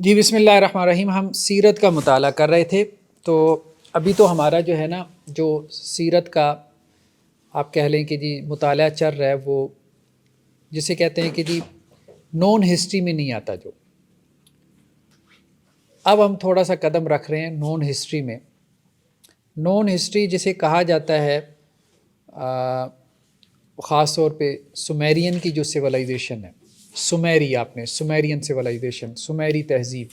جی بسم اللہ الرحمن الرحیم. ہم سیرت کا مطالعہ کر رہے تھے. تو ابھی تو ہمارا جو ہے نا جو سیرت کا آپ کہہ لیں کہ جی مطالعہ چل رہا ہے، وہ جسے کہتے ہیں کہ جی نون ہسٹری میں نہیں آتا. جو اب ہم تھوڑا سا قدم رکھ رہے ہیں نون ہسٹری میں. نون ہسٹری جسے کہا جاتا ہے خاص طور پہ سومیرین کی جو سویلائزیشن ہے، سومیری، آپ نے سومیرین سویلائزیشن، سومیری تہذیب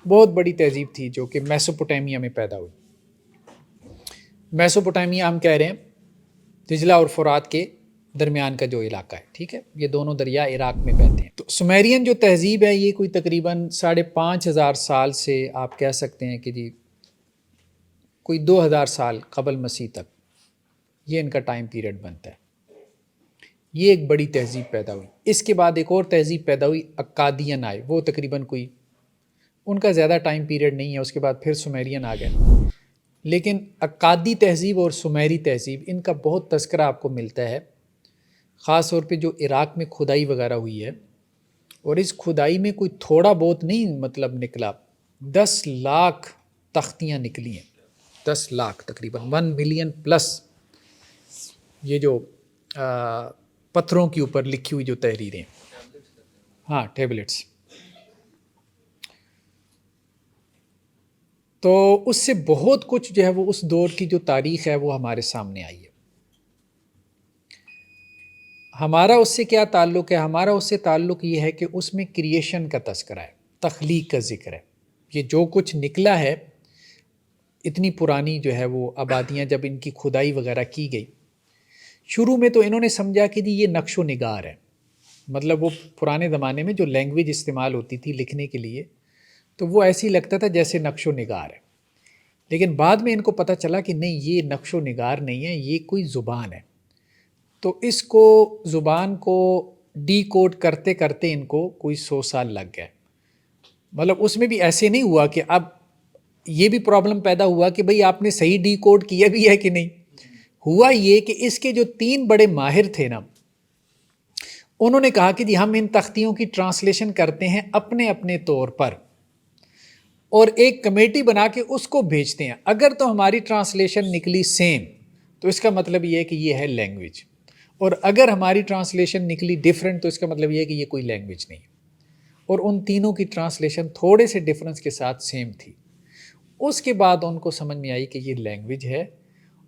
بہت بڑی تہذیب تھی جو کہ میسوپوٹیمیا میں پیدا ہوئی. میسوپوٹیمیا ہم کہہ رہے ہیں دجلہ اور فرات کے درمیان کا جو علاقہ ہے، ٹھیک ہے، یہ دونوں دریا عراق میں بہتے ہیں. تو سومیرین جو تہذیب ہے یہ کوئی تقریباً 5,500 سال سے آپ کہہ سکتے ہیں کہ جی کوئی 2000 سال قبل مسیح تک یہ ان کا ٹائم پیریڈ بنتا ہے. یہ ایک بڑی تہذیب پیدا ہوئی. اس کے بعد ایک اور تہذیب پیدا ہوئی، اکادین آئے، وہ تقریباً کوئی ان کا زیادہ ٹائم پیریڈ نہیں ہے. اس کے بعد پھر سومیرین آ گئے. لیکن اکادی تہذیب اور سومیری تہذیب ان کا بہت تذکرہ آپ کو ملتا ہے، خاص طور پہ جو عراق میں کھدائی وغیرہ ہوئی ہے. اور اس کھدائی میں کوئی تھوڑا بہت نہیں مطلب نکلا، 10 لاکھ تختیاں نکلی ہیں. 10 لاکھ تقریباً 1 ملین پلس یہ جو پتھروں کے اوپر لکھی ہوئی جو تحریریں، ہاں ٹیبلٹس. تو اس سے بہت کچھ جو ہے وہ اس دور کی جو تاریخ ہے وہ ہمارے سامنے آئی ہے. ہمارا اس سے کیا تعلق ہے؟ ہمارا اس سے تعلق یہ ہے کہ اس میں کریشن کا تذکرہ ہے، تخلیق کا ذکر ہے. یہ جو کچھ نکلا ہے، اتنی پرانی جو ہے وہ آبادیاں جب ان کی کھدائی وغیرہ کی گئی، شروع میں تو انہوں نے سمجھا کہ جی یہ نقش و نگار ہے. مطلب وہ پرانے زمانے میں جو لینگویج استعمال ہوتی تھی لکھنے کے لیے تو وہ ایسے ہی لگتا تھا جیسے نقش و نگار ہے. لیکن بعد میں ان کو پتہ چلا کہ نہیں، یہ نقش و نگار نہیں ہے، یہ کوئی زبان ہے. تو اس کو زبان کو ڈی کوڈ کرتے کرتے ان کو کوئی 100 سال لگ گئے. مطلب اس میں بھی ایسے نہیں ہوا کہ اب یہ بھی پرابلم پیدا ہوا کہ بھئی آپ نے صحیح ڈی کوڈ کیا بھی ہے کہ نہیں. ہوا یہ کہ اس کے جو 3 بڑے ماہر تھے نا، انہوں نے کہا کہ جی ہم ان تختیوں کی ٹرانسلیشن کرتے ہیں اپنے اپنے طور پر اور ایک کمیٹی بنا کے اس کو بھیجتے ہیں. اگر تو ہماری ٹرانسلیشن نکلی سیم تو اس کا مطلب یہ ہے کہ یہ ہے لینگویج، اور اگر ہماری ٹرانسلیشن نکلی ڈیفرنٹ تو اس کا مطلب یہ ہے کہ یہ کوئی لینگویج نہیں. اور ان تینوں کی ٹرانسلیشن تھوڑے سے ڈیفرنس کے ساتھ سیم تھی. اس کے بعد ان کو سمجھ میں آئی کہ یہ لینگویج ہے،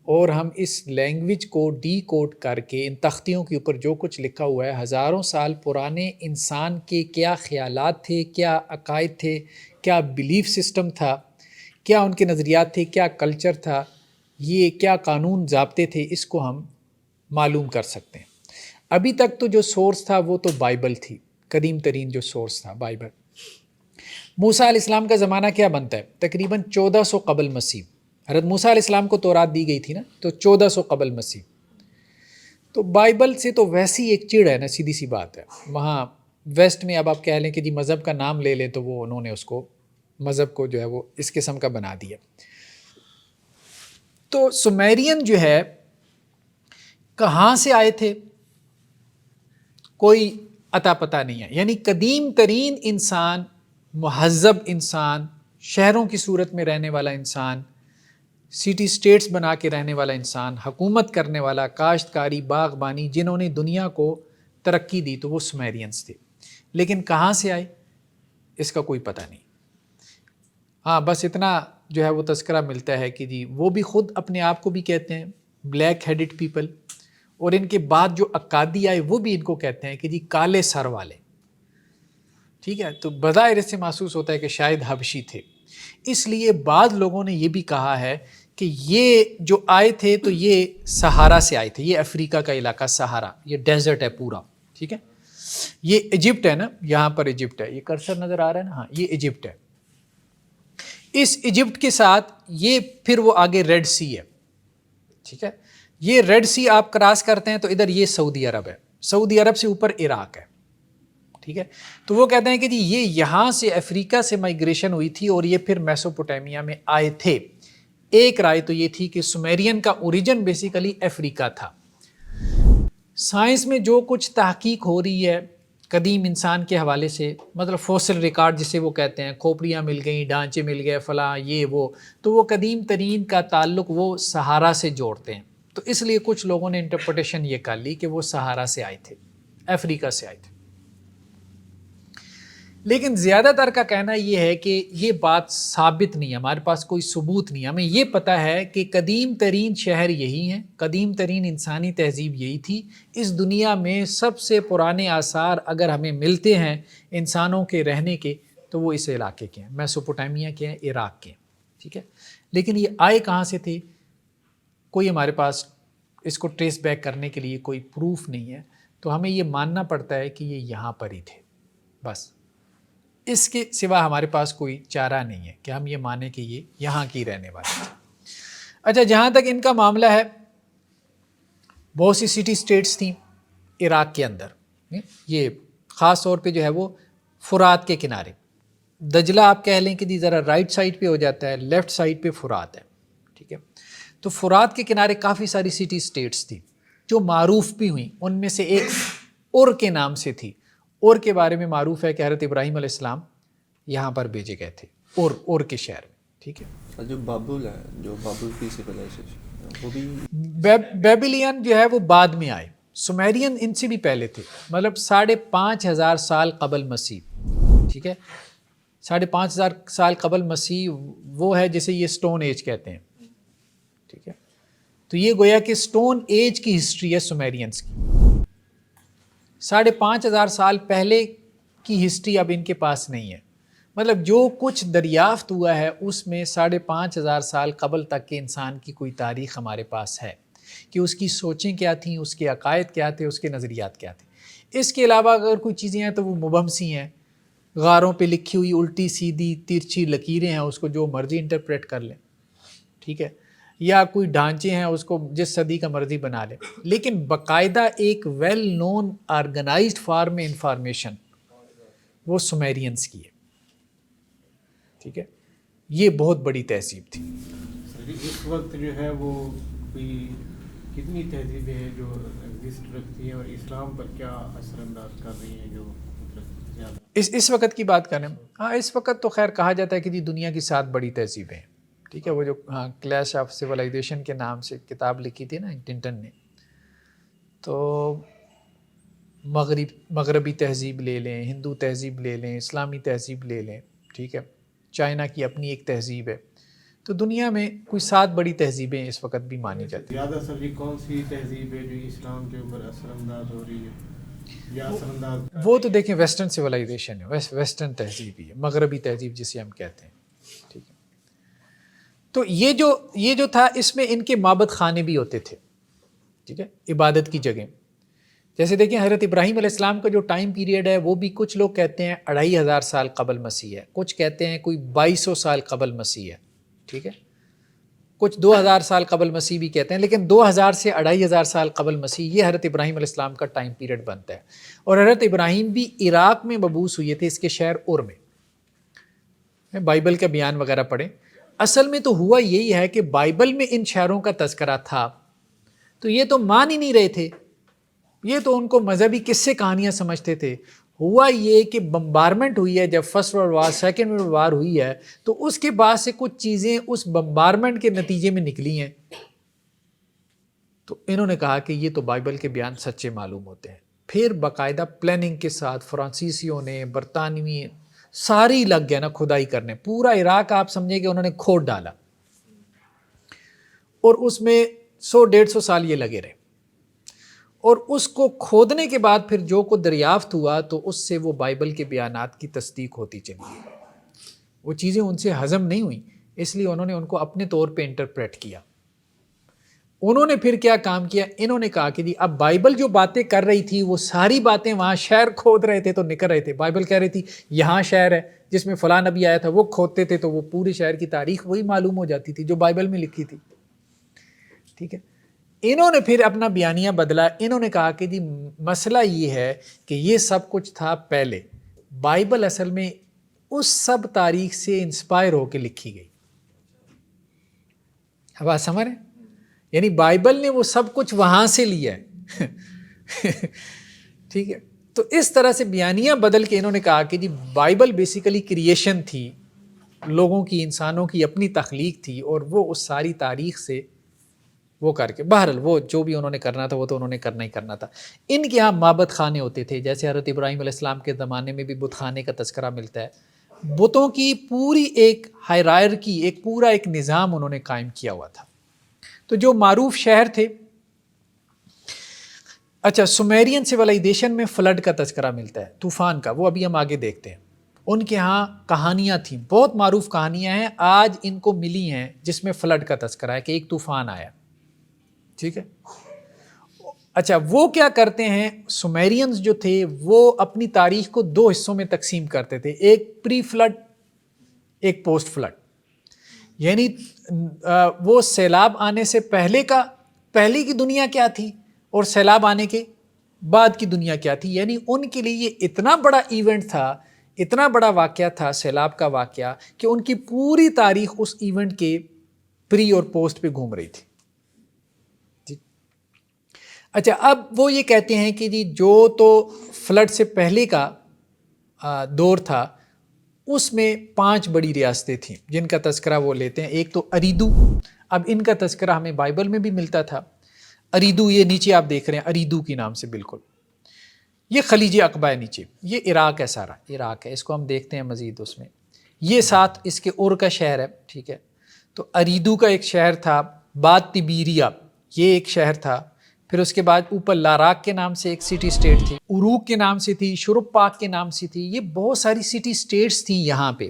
اور ہم اس لینگویج کو ڈی کوڈ کر کے ان تختیوں کے اوپر جو کچھ لکھا ہوا ہے، ہزاروں سال پرانے انسان کے کیا خیالات تھے، کیا عقائد تھے، کیا بلیف سسٹم تھا، کیا ان کے نظریات تھے، کیا کلچر تھا، یہ کیا قانون ضابطے تھے، اس کو ہم معلوم کر سکتے ہیں. ابھی تک تو جو سورس تھا وہ تو بائبل تھی، قدیم ترین جو سورس تھا بائبل. موسیٰ علیہ السلام کا زمانہ کیا بنتا ہے؟ تقریباً 1400 قبل مسیح. حضرت موسیٰ علیہ السلام کو تورات دی گئی تھی نا، تو 1400 قبل مسیح. تو بائبل سے تو ویسی ایک چڑ ہے نا، سیدھی سی بات ہے. وہاں ویسٹ میں اب آپ کہہ لیں کہ جی مذہب کا نام لے لیں تو وہ انہوں نے اس کو مذہب کو جو ہے وہ اس قسم کا بنا دیا. تو سومیرین جو ہے کہاں سے آئے تھے کوئی عطا پتہ نہیں ہے. یعنی قدیم ترین انسان، مہذب انسان، شہروں کی صورت میں رہنے والا انسان، سٹی سٹیٹس بنا کے رہنے والا انسان، حکومت کرنے والا، کاشتکاری، باغبانی، جنہوں نے دنیا کو ترقی دی، تو وہ سومیرینز تھے. لیکن کہاں سے آئے اس کا کوئی پتہ نہیں. ہاں بس اتنا جو ہے وہ تذکرہ ملتا ہے کہ جی وہ بھی خود اپنے آپ کو بھی کہتے ہیں بلیک ہیڈڈ پیپل، اور ان کے بعد جو اکادی آئے وہ بھی ان کو کہتے ہیں کہ جی کالے سر والے. ٹھیک ہے، تو بظاہر اس سے محسوس ہوتا ہے کہ شاید حبشی تھے. اس لیے بعض لوگوں نے یہ بھی کہا ہے کہ یہ جو آئے تھے تو یہ سہارا سے آئے تھے. یہ افریقہ کا علاقہ سہارا، یہ ڈیزرٹ ہے پورا. ٹھیک ہے، یہ ایجپٹ ہے نا، یہاں پر ایجپٹ ہے، یہ کرسر نظر آ رہا ہے نا، ہاں یہ ایجپٹ ہے. اس ایجپٹ کے ساتھ یہ پھر وہ آگے ریڈ سی ہے. ٹھیک ہے، یہ ریڈ سی آپ کراس کرتے ہیں تو ادھر یہ سعودی عرب ہے، سعودی عرب سے اوپر عراق ہے. ٹھیک ہے، تو وہ کہتے ہیں کہ جی یہ یہاں سے افریقہ سے مائگریشن ہوئی تھی اور یہ پھر میسوپوٹیمیا میں آئے تھے. ایک رائے تو یہ تھی کہ سومیرین کا اوریجن بیسیکلی افریقہ تھا. سائنس میں جو کچھ تحقیق ہو رہی ہے، قدیم انسان کے حوالے سے، مطلب فوسل ریکارڈ جسے وہ کہتے ہیں، کھوپڑیاں مل گئیں، ڈھانچے مل گئے، فلاں یہ وہ، تو وہ قدیم ترین کا تعلق وہ صحارا سے جوڑتے ہیں. تو اس لیے کچھ لوگوں نے انٹرپریٹیشن یہ کر لی کہ وہ صحارا سے آئے تھے، افریقہ سے آئے تھے. لیکن زیادہ تر کا کہنا یہ ہے کہ یہ بات ثابت نہیں ہے، ہمارے پاس کوئی ثبوت نہیں ہے. ہمیں یہ پتہ ہے کہ قدیم ترین شہر یہی ہیں، قدیم ترین انسانی تہذیب یہی تھی. اس دنیا میں سب سے پرانے آثار اگر ہمیں ملتے ہیں انسانوں کے رہنے کے تو وہ اس علاقے کے ہیں، میسوپوٹیمیا کے ہیں، عراق کے ہیں. ٹھیک ہے، لیکن یہ آئے کہاں سے تھے؟ کوئی ہمارے پاس اس کو ٹریس بیک کرنے کے لیے کوئی پروف نہیں ہے. تو ہمیں یہ ماننا پڑتا ہے کہ یہ یہاں پر ہی تھے، بس اس کے سوا ہمارے پاس کوئی چارہ نہیں ہے کہ ہم یہ مانیں کہ یہ یہاں کی رہنے والے تھے. اچھا، جہاں تک ان کا معاملہ ہے، بہت سی سٹی سٹیٹس تھیں عراق کے اندر. یہ خاص طور پہ جو ہے وہ فرات کے کنارے، دجلہ آپ کہہ لیں کہ جی ذرا رائٹ سائڈ پہ ہو جاتا ہے، لیفٹ سائڈ پہ فرات ہے. ٹھیک ہے، تو فرات کے کنارے کافی ساری سٹی سٹیٹس تھیں جو معروف بھی ہوئیں. ان میں سے ایک اور کے نام سے تھی. اور کے بارے میں معروف ہے کہ حضرت ابراہیم علیہ السلام یہاں پر بھیجے گئے تھے، اور کے شہر میں. ٹھیک ہے، جو بابل ہے، جو بابل کی سویلائزیشن، وہ بھی بیبلین جو ہے وہ بعد میں آئے. سمیرین ان سے بھی پہلے تھے، مطلب 5,500 سال قبل مسیح. ٹھیک ہے، 5,500 سال قبل مسیح وہ ہے جسے یہ سٹون ایج کہتے ہیں. ٹھیک ہے، تو یہ گویا کہ سٹون ایج کی ہسٹری ہے سمیرینز کی. 5,500 سال پہلے کی ہسٹری اب ان کے پاس نہیں ہے. مطلب جو کچھ دریافت ہوا ہے اس میں 5,500 سال قبل تک کے انسان کی کوئی تاریخ ہمارے پاس ہے کہ اس کی سوچیں کیا تھیں، اس کے عقائد کیا تھے، اس کے نظریات کیا تھے. اس کے علاوہ اگر کوئی چیزیں ہیں تو وہ مبہم سی ہیں، غاروں پہ لکھی ہوئی الٹی سیدھی ترچھی لکیریں ہیں، اس کو جو مرضی انٹرپریٹ کر لیں. ٹھیک ہے، یا کوئی ڈھانچے ہیں اس کو جس صدی کا مرضی بنا لیں. لیکن باقاعدہ ایک ویل نون آرگنائزڈ فارم میں انفارمیشن وہ سمیرینز کی ہے. ٹھیک ہے، یہ بہت بڑی تہذیب تھی. اس وقت جو ہے وہ کوئی کتنی تہذیبیں ہیں جو ایگزسٹ رکھتی ہیں اور اسلام پر کیا اثر انداز کر رہی ہیں جو مطلب زیادہ اس وقت کی بات کریں؟ ہاں، اس وقت تو خیر کہا جاتا ہے کہ جی دنیا کی 7 بڑی تہذیبیں ہیں. ٹھیک ہے، وہ جو کلیش آف سویلائزیشن کے نام سے کتاب لکھی تھی نا ٹنٹن نے، تو مغربی تہذیب لے لیں، ہندو تہذیب لے لیں، اسلامی تہذیب لے لیں. ٹھیک ہے، چائنا کی اپنی ایک تہذیب ہے. تو دنیا میں کوئی 7 بڑی تہذیبیں اس وقت بھی مانی جاتی ہیں. زیادہ سر کون سی تہذیب ہے جو اسلام کے اوپر اثر انداز ہو رہی ہے یا اثر انداز؟ وہ تو دیکھیں ویسٹرن سویلائزیشن ہے، ویسٹرن تہذیب ہی ہے، مغربی تہذیب جسے ہم کہتے ہیں. ٹھیک ہے، تو یہ جو تھا اس میں ان کے معبد خانے بھی ہوتے تھے. ٹھیک ہے، عبادت کی جگہ. جیسے دیکھیں حضرت ابراہیم علیہ السلام کا جو ٹائم پیریڈ ہے وہ بھی کچھ لوگ کہتے ہیں 2,500 سال قبل مسیح ہے، کچھ کہتے ہیں کوئی 2,200 سال قبل مسیح ہے. ٹھیک ہے، کچھ 2,000 سال قبل مسیح بھی کہتے ہیں، لیکن 2,000 سے 2,500 سال قبل مسیح یہ حضرت ابراہیم علیہ السلام کا ٹائم پیریڈ بنتا ہے. اور حضرت ابراہیم بھی عراق میں مبعوث ہوئے تھے، اس کے شہر اور میں بائبل کا بیان وغیرہ پڑھیں. اصل میں تو ہوا یہی ہے کہ بائبل میں ان شہروں کا تذکرہ تھا تو یہ تو مان ہی نہیں رہے تھے، یہ تو ان کو مذہبی قصے کہانیاں سمجھتے تھے. ہوا یہ کہ بمبارمنٹ ہوئی ہے، جب first world war second world war ہوئی ہے تو اس کے بعد سے کچھ چیزیں اس بمبارمنٹ کے نتیجے میں نکلی ہیں. تو انہوں نے کہا کہ یہ تو بائبل کے بیان سچے معلوم ہوتے ہیں. پھر باقاعدہ پلاننگ کے ساتھ فرانسیسیوں نے، برطانوی ساری لگ گئے نا کھدائی کرنے. پورا عراق آپ سمجھے کہ انہوں نے کھود ڈالا اور اس میں 100-150 سال یہ لگے رہے. اور اس کو کھودنے کے بعد پھر جو کو دریافت ہوا تو اس سے وہ بائبل کے بیانات کی تصدیق ہوتی چلی. وہ چیزیں ان سے ہضم نہیں ہوئیں، اس لیے انہوں نے ان کو اپنے طور پہ انٹرپریٹ کیا. انہوں نے پھر کیا کام کیا، انہوں نے کہا کہ اب بائبل جو باتیں کر رہی تھی وہ ساری باتیں وہاں شہر کھود رہے تھے تو نکل رہے تھے. بائبل کہہ رہی تھی یہاں شہر ہے جس میں فلاں نبی آیا تھا، وہ کھودتے تھے تو وہ پورے شہر کی تاریخ وہی معلوم ہو جاتی تھی جو بائبل میں لکھی تھی. ٹھیک ہے، انہوں نے پھر اپنا بیانیہ بدلا. انہوں نے کہا کہ جی مسئلہ یہ ہے کہ یہ سب کچھ تھا پہلے، بائبل اصل میں اس سب تاریخ سے انسپائر ہو کے لکھی گئی. اب آپ سمجھ رہے ہیں، یعنی بائبل نے وہ سب کچھ وہاں سے لیا ہے. ٹھیک ہے، تو اس طرح سے بیانیاں بدل کے انہوں نے کہا کہ جی بائبل بیسیکلی کریشن تھی، لوگوں کی، انسانوں کی اپنی تخلیق تھی، اور وہ اس ساری تاریخ سے وہ کر کے، بہرحال وہ جو بھی انہوں نے کرنا تھا وہ تو انہوں نے کرنا ہی کرنا تھا۔ ان کے یہاں معبد خانے ہوتے تھے، جیسے حضرت ابراہیم علیہ السلام کے زمانے میں بھی بت خانے کا تذکرہ ملتا ہے۔ بتوں کی پوری ایک ہائرارکی، ایک پورا ایک نظام انہوں نے قائم کیا ہوا تھا۔ تو جو معروف شہر تھے، اچھا سمیرین سیولائزیشن میں فلڈ کا تذکرہ ملتا ہے، طوفان کا، وہ ابھی ہم آگے دیکھتے ہیں۔ ان کے ہاں کہانیاں تھیں، بہت معروف کہانیاں ہیں، آج ان کو ملی ہیں، جس میں فلڈ کا تذکرہ ہے کہ ایک طوفان آیا، ٹھیک ہے۔ اچھا وہ کیا کرتے ہیں، سمیرینز جو تھے وہ اپنی تاریخ کو دو حصوں میں تقسیم کرتے تھے، ایک پری فلڈ، ایک پوسٹ فلڈ، یعنی وہ سیلاب آنے سے پہلے کی دنیا کیا تھی اور سیلاب آنے کے بعد کی دنیا کیا تھی۔ یعنی ان کے لیے یہ اتنا بڑا ایونٹ تھا، اتنا بڑا واقعہ تھا سیلاب کا واقعہ، کہ ان کی پوری تاریخ اس ایونٹ کے پری اور پوسٹ پہ گھوم رہی تھی۔ اچھا اب وہ یہ کہتے ہیں کہ جی جو تو فلڈ سے پہلے کا دور تھا، اس میں 5 بڑی ریاستیں تھیں جن کا تذکرہ وہ لیتے ہیں۔ ایک تو اریدو، اب ان کا تذکرہ ہمیں بائبل میں بھی ملتا تھا۔ اریدو، یہ نیچے آپ دیکھ رہے ہیں اریدو کی نام سے، بالکل یہ خلیج عقبہ ہے نیچے، یہ عراق ہے، سارا عراق ہے، اس کو ہم دیکھتے ہیں مزید اس میں۔ یہ ساتھ اس کے اور کا شہر ہے، ٹھیک ہے۔ تو اریدو کا ایک شہر تھا، بعد تیبیریا یہ ایک شہر تھا، پھر اس کے بعد اوپر لاراک کے نام سے ایک سٹی سٹیٹ تھی، اروک کے نام سے تھی، شرب پاک کے نام سے تھی۔ یہ بہت ساری سٹی سٹیٹس تھیں یہاں پہ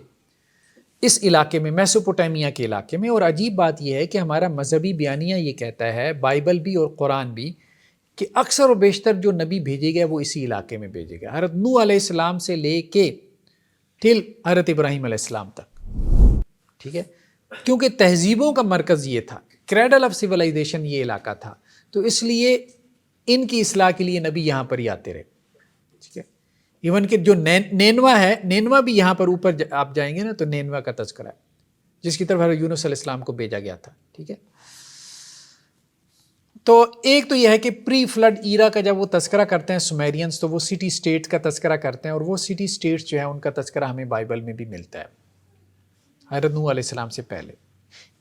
اس علاقے میں، میسوپوٹیمیا کے علاقے میں۔ اور عجیب بات یہ ہے کہ ہمارا مذہبی بیانیہ یہ کہتا ہے، بائبل بھی اور قرآن بھی، کہ اکثر و بیشتر جو نبی بھیجے گئے وہ اسی علاقے میں بھیجے گئے، حضرت نوح علیہ السلام سے لے کے ٹل حضرت ابراہیم علیہ السلام تک، ٹھیک ہے۔ کیونکہ تہذیبوں کا مرکز یہ تھا، کریڈل آف سیولائزیشن یہ علاقہ تھا، تو اس لیے ان کی اصلاح کے لیے نبی یہاں پر ہی آتے رہے، ٹھیک ہے۔ ایون کہ جو نینوا ہے، نینوا بھی یہاں پر اوپر آپ جائیں گے نا تو نینوا کا تذکرہ ہے، جس کی طرف حضرت یونس علیہ السلام کو بھیجا گیا تھا، ٹھیک ہے۔ تو ایک تو یہ ہے کہ پری فلڈ ایرا کا جب وہ تذکرہ کرتے ہیں سمیرینز، تو وہ سٹی سٹیٹ کا تذکرہ کرتے ہیں، اور وہ سٹی سٹیٹس جو ہیں ان کا تذکرہ ہمیں بائبل میں بھی ملتا ہے حضرت نوح علیہ السلام سے پہلے۔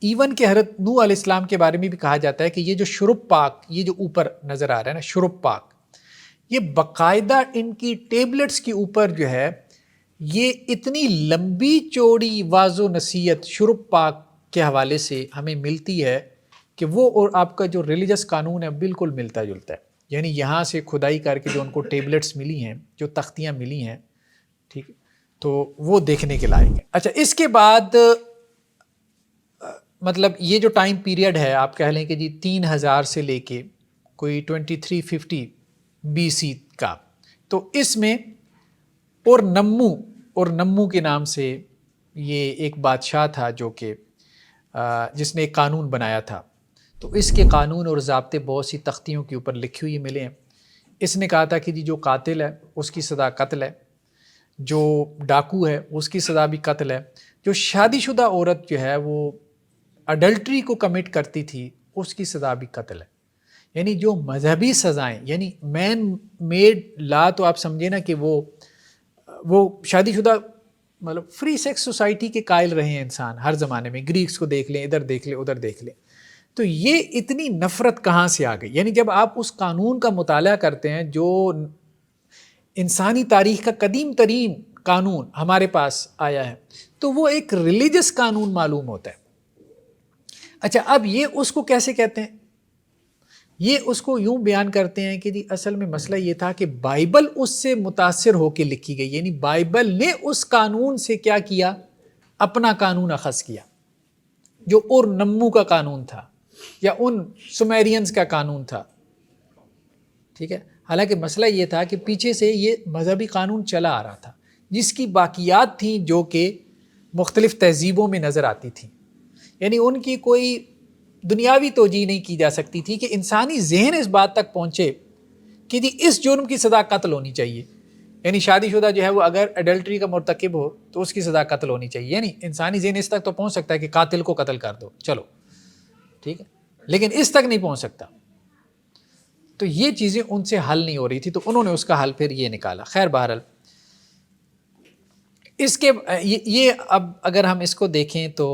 ایون کہ حضرت نوح علیہ السلام کے بارے میں بھی کہا جاتا ہے کہ یہ جو شرب پاک، یہ جو اوپر نظر آ رہا ہے نا شرب پاک، یہ باقاعدہ ان کی ٹیبلٹس کے اوپر جو ہے یہ اتنی لمبی چوڑی واضح نصیحت شرب پاک کے حوالے سے ہمیں ملتی ہے کہ وہ اور آپ کا جو ریلیجس قانون ہے بالکل ملتا جلتا ہے۔ یعنی یہاں سے کھدائی کر کے جو ان کو ٹیبلٹس ملی ہیں، جو تختیاں ملی ہیں، ٹھیک ہے، تو وہ دیکھنے کے لائق ہے۔ اچھا اس کے بعد مطلب یہ جو ٹائم پیریڈ ہے، آپ کہہ لیں کہ جی 3000 سے لے کے کوئی 2350 BC کا، تو اس میں اور نمو کے نام سے یہ ایک بادشاہ تھا جو کہ جس نے ایک قانون بنایا تھا، تو اس کے قانون اور ضابطے بہت سی تختیوں کے اوپر لکھی ہوئی ملے ہیں۔ اس نے کہا تھا کہ جی جو قاتل ہے اس کی سزا قتل ہے، جو ڈاکو ہے اس کی سزا بھی قتل ہے، جو شادی شدہ عورت جو ہے وہ اڈلٹری کو کمٹ کرتی تھی اس کی سزا بھی قتل ہے۔ یعنی جو مذہبی سزائیں، یعنی مین میڈ لا، تو آپ سمجھے نا کہ وہ شادی شدہ مطلب فری سیکس سوسائٹی کے قائل رہے ہیں انسان ہر زمانے میں، گریکس کو دیکھ لیں، ادھر دیکھ لیں، ادھر دیکھ لیں۔ تو یہ اتنی نفرت کہاں سے آ گئی؟ یعنی جب آپ اس قانون کا مطالعہ کرتے ہیں جو انسانی تاریخ کا قدیم ترین قانون ہمارے پاس آیا ہے، تو وہ ایک ریلیجس قانون معلوم ہوتا ہے۔ اچھا اب یہ اس کو کیسے کہتے ہیں؟ یہ اس کو یوں بیان کرتے ہیں کہ جی اصل میں مسئلہ یہ تھا کہ بائبل اس سے متاثر ہو کے لکھی گئی، یعنی بائبل نے اس قانون سے کیا کیا، اپنا قانون اخذ کیا، جو اور نمو کا قانون تھا یا ان سمیرینز کا قانون تھا، ٹھیک ہے۔ حالانکہ مسئلہ یہ تھا کہ پیچھے سے یہ مذہبی قانون چلا آ رہا تھا جس کی باقیات تھیں جو کہ مختلف تہذیبوں میں نظر آتی تھیں، یعنی ان کی کوئی دنیاوی توجیہ نہیں کی جا سکتی تھی کہ انسانی ذہن اس بات تک پہنچے کہ جی اس جرم کی سزا قتل ہونی چاہیے، یعنی شادی شدہ جو ہے وہ اگر ایڈلٹری کا مرتکب ہو تو اس کی سزا قتل ہونی چاہیے، یعنی انسانی ذہن اس تک تو پہنچ سکتا ہے کہ قاتل کو قتل کر دو، چلو ٹھیک ہے، لیکن اس تک نہیں پہنچ سکتا۔ تو یہ چیزیں ان سے حل نہیں ہو رہی تھی، تو انہوں نے اس کا حل پھر یہ نکالا. خیر بہرحال اس کے یہ اب اگر ہم اس کو دیکھیں تو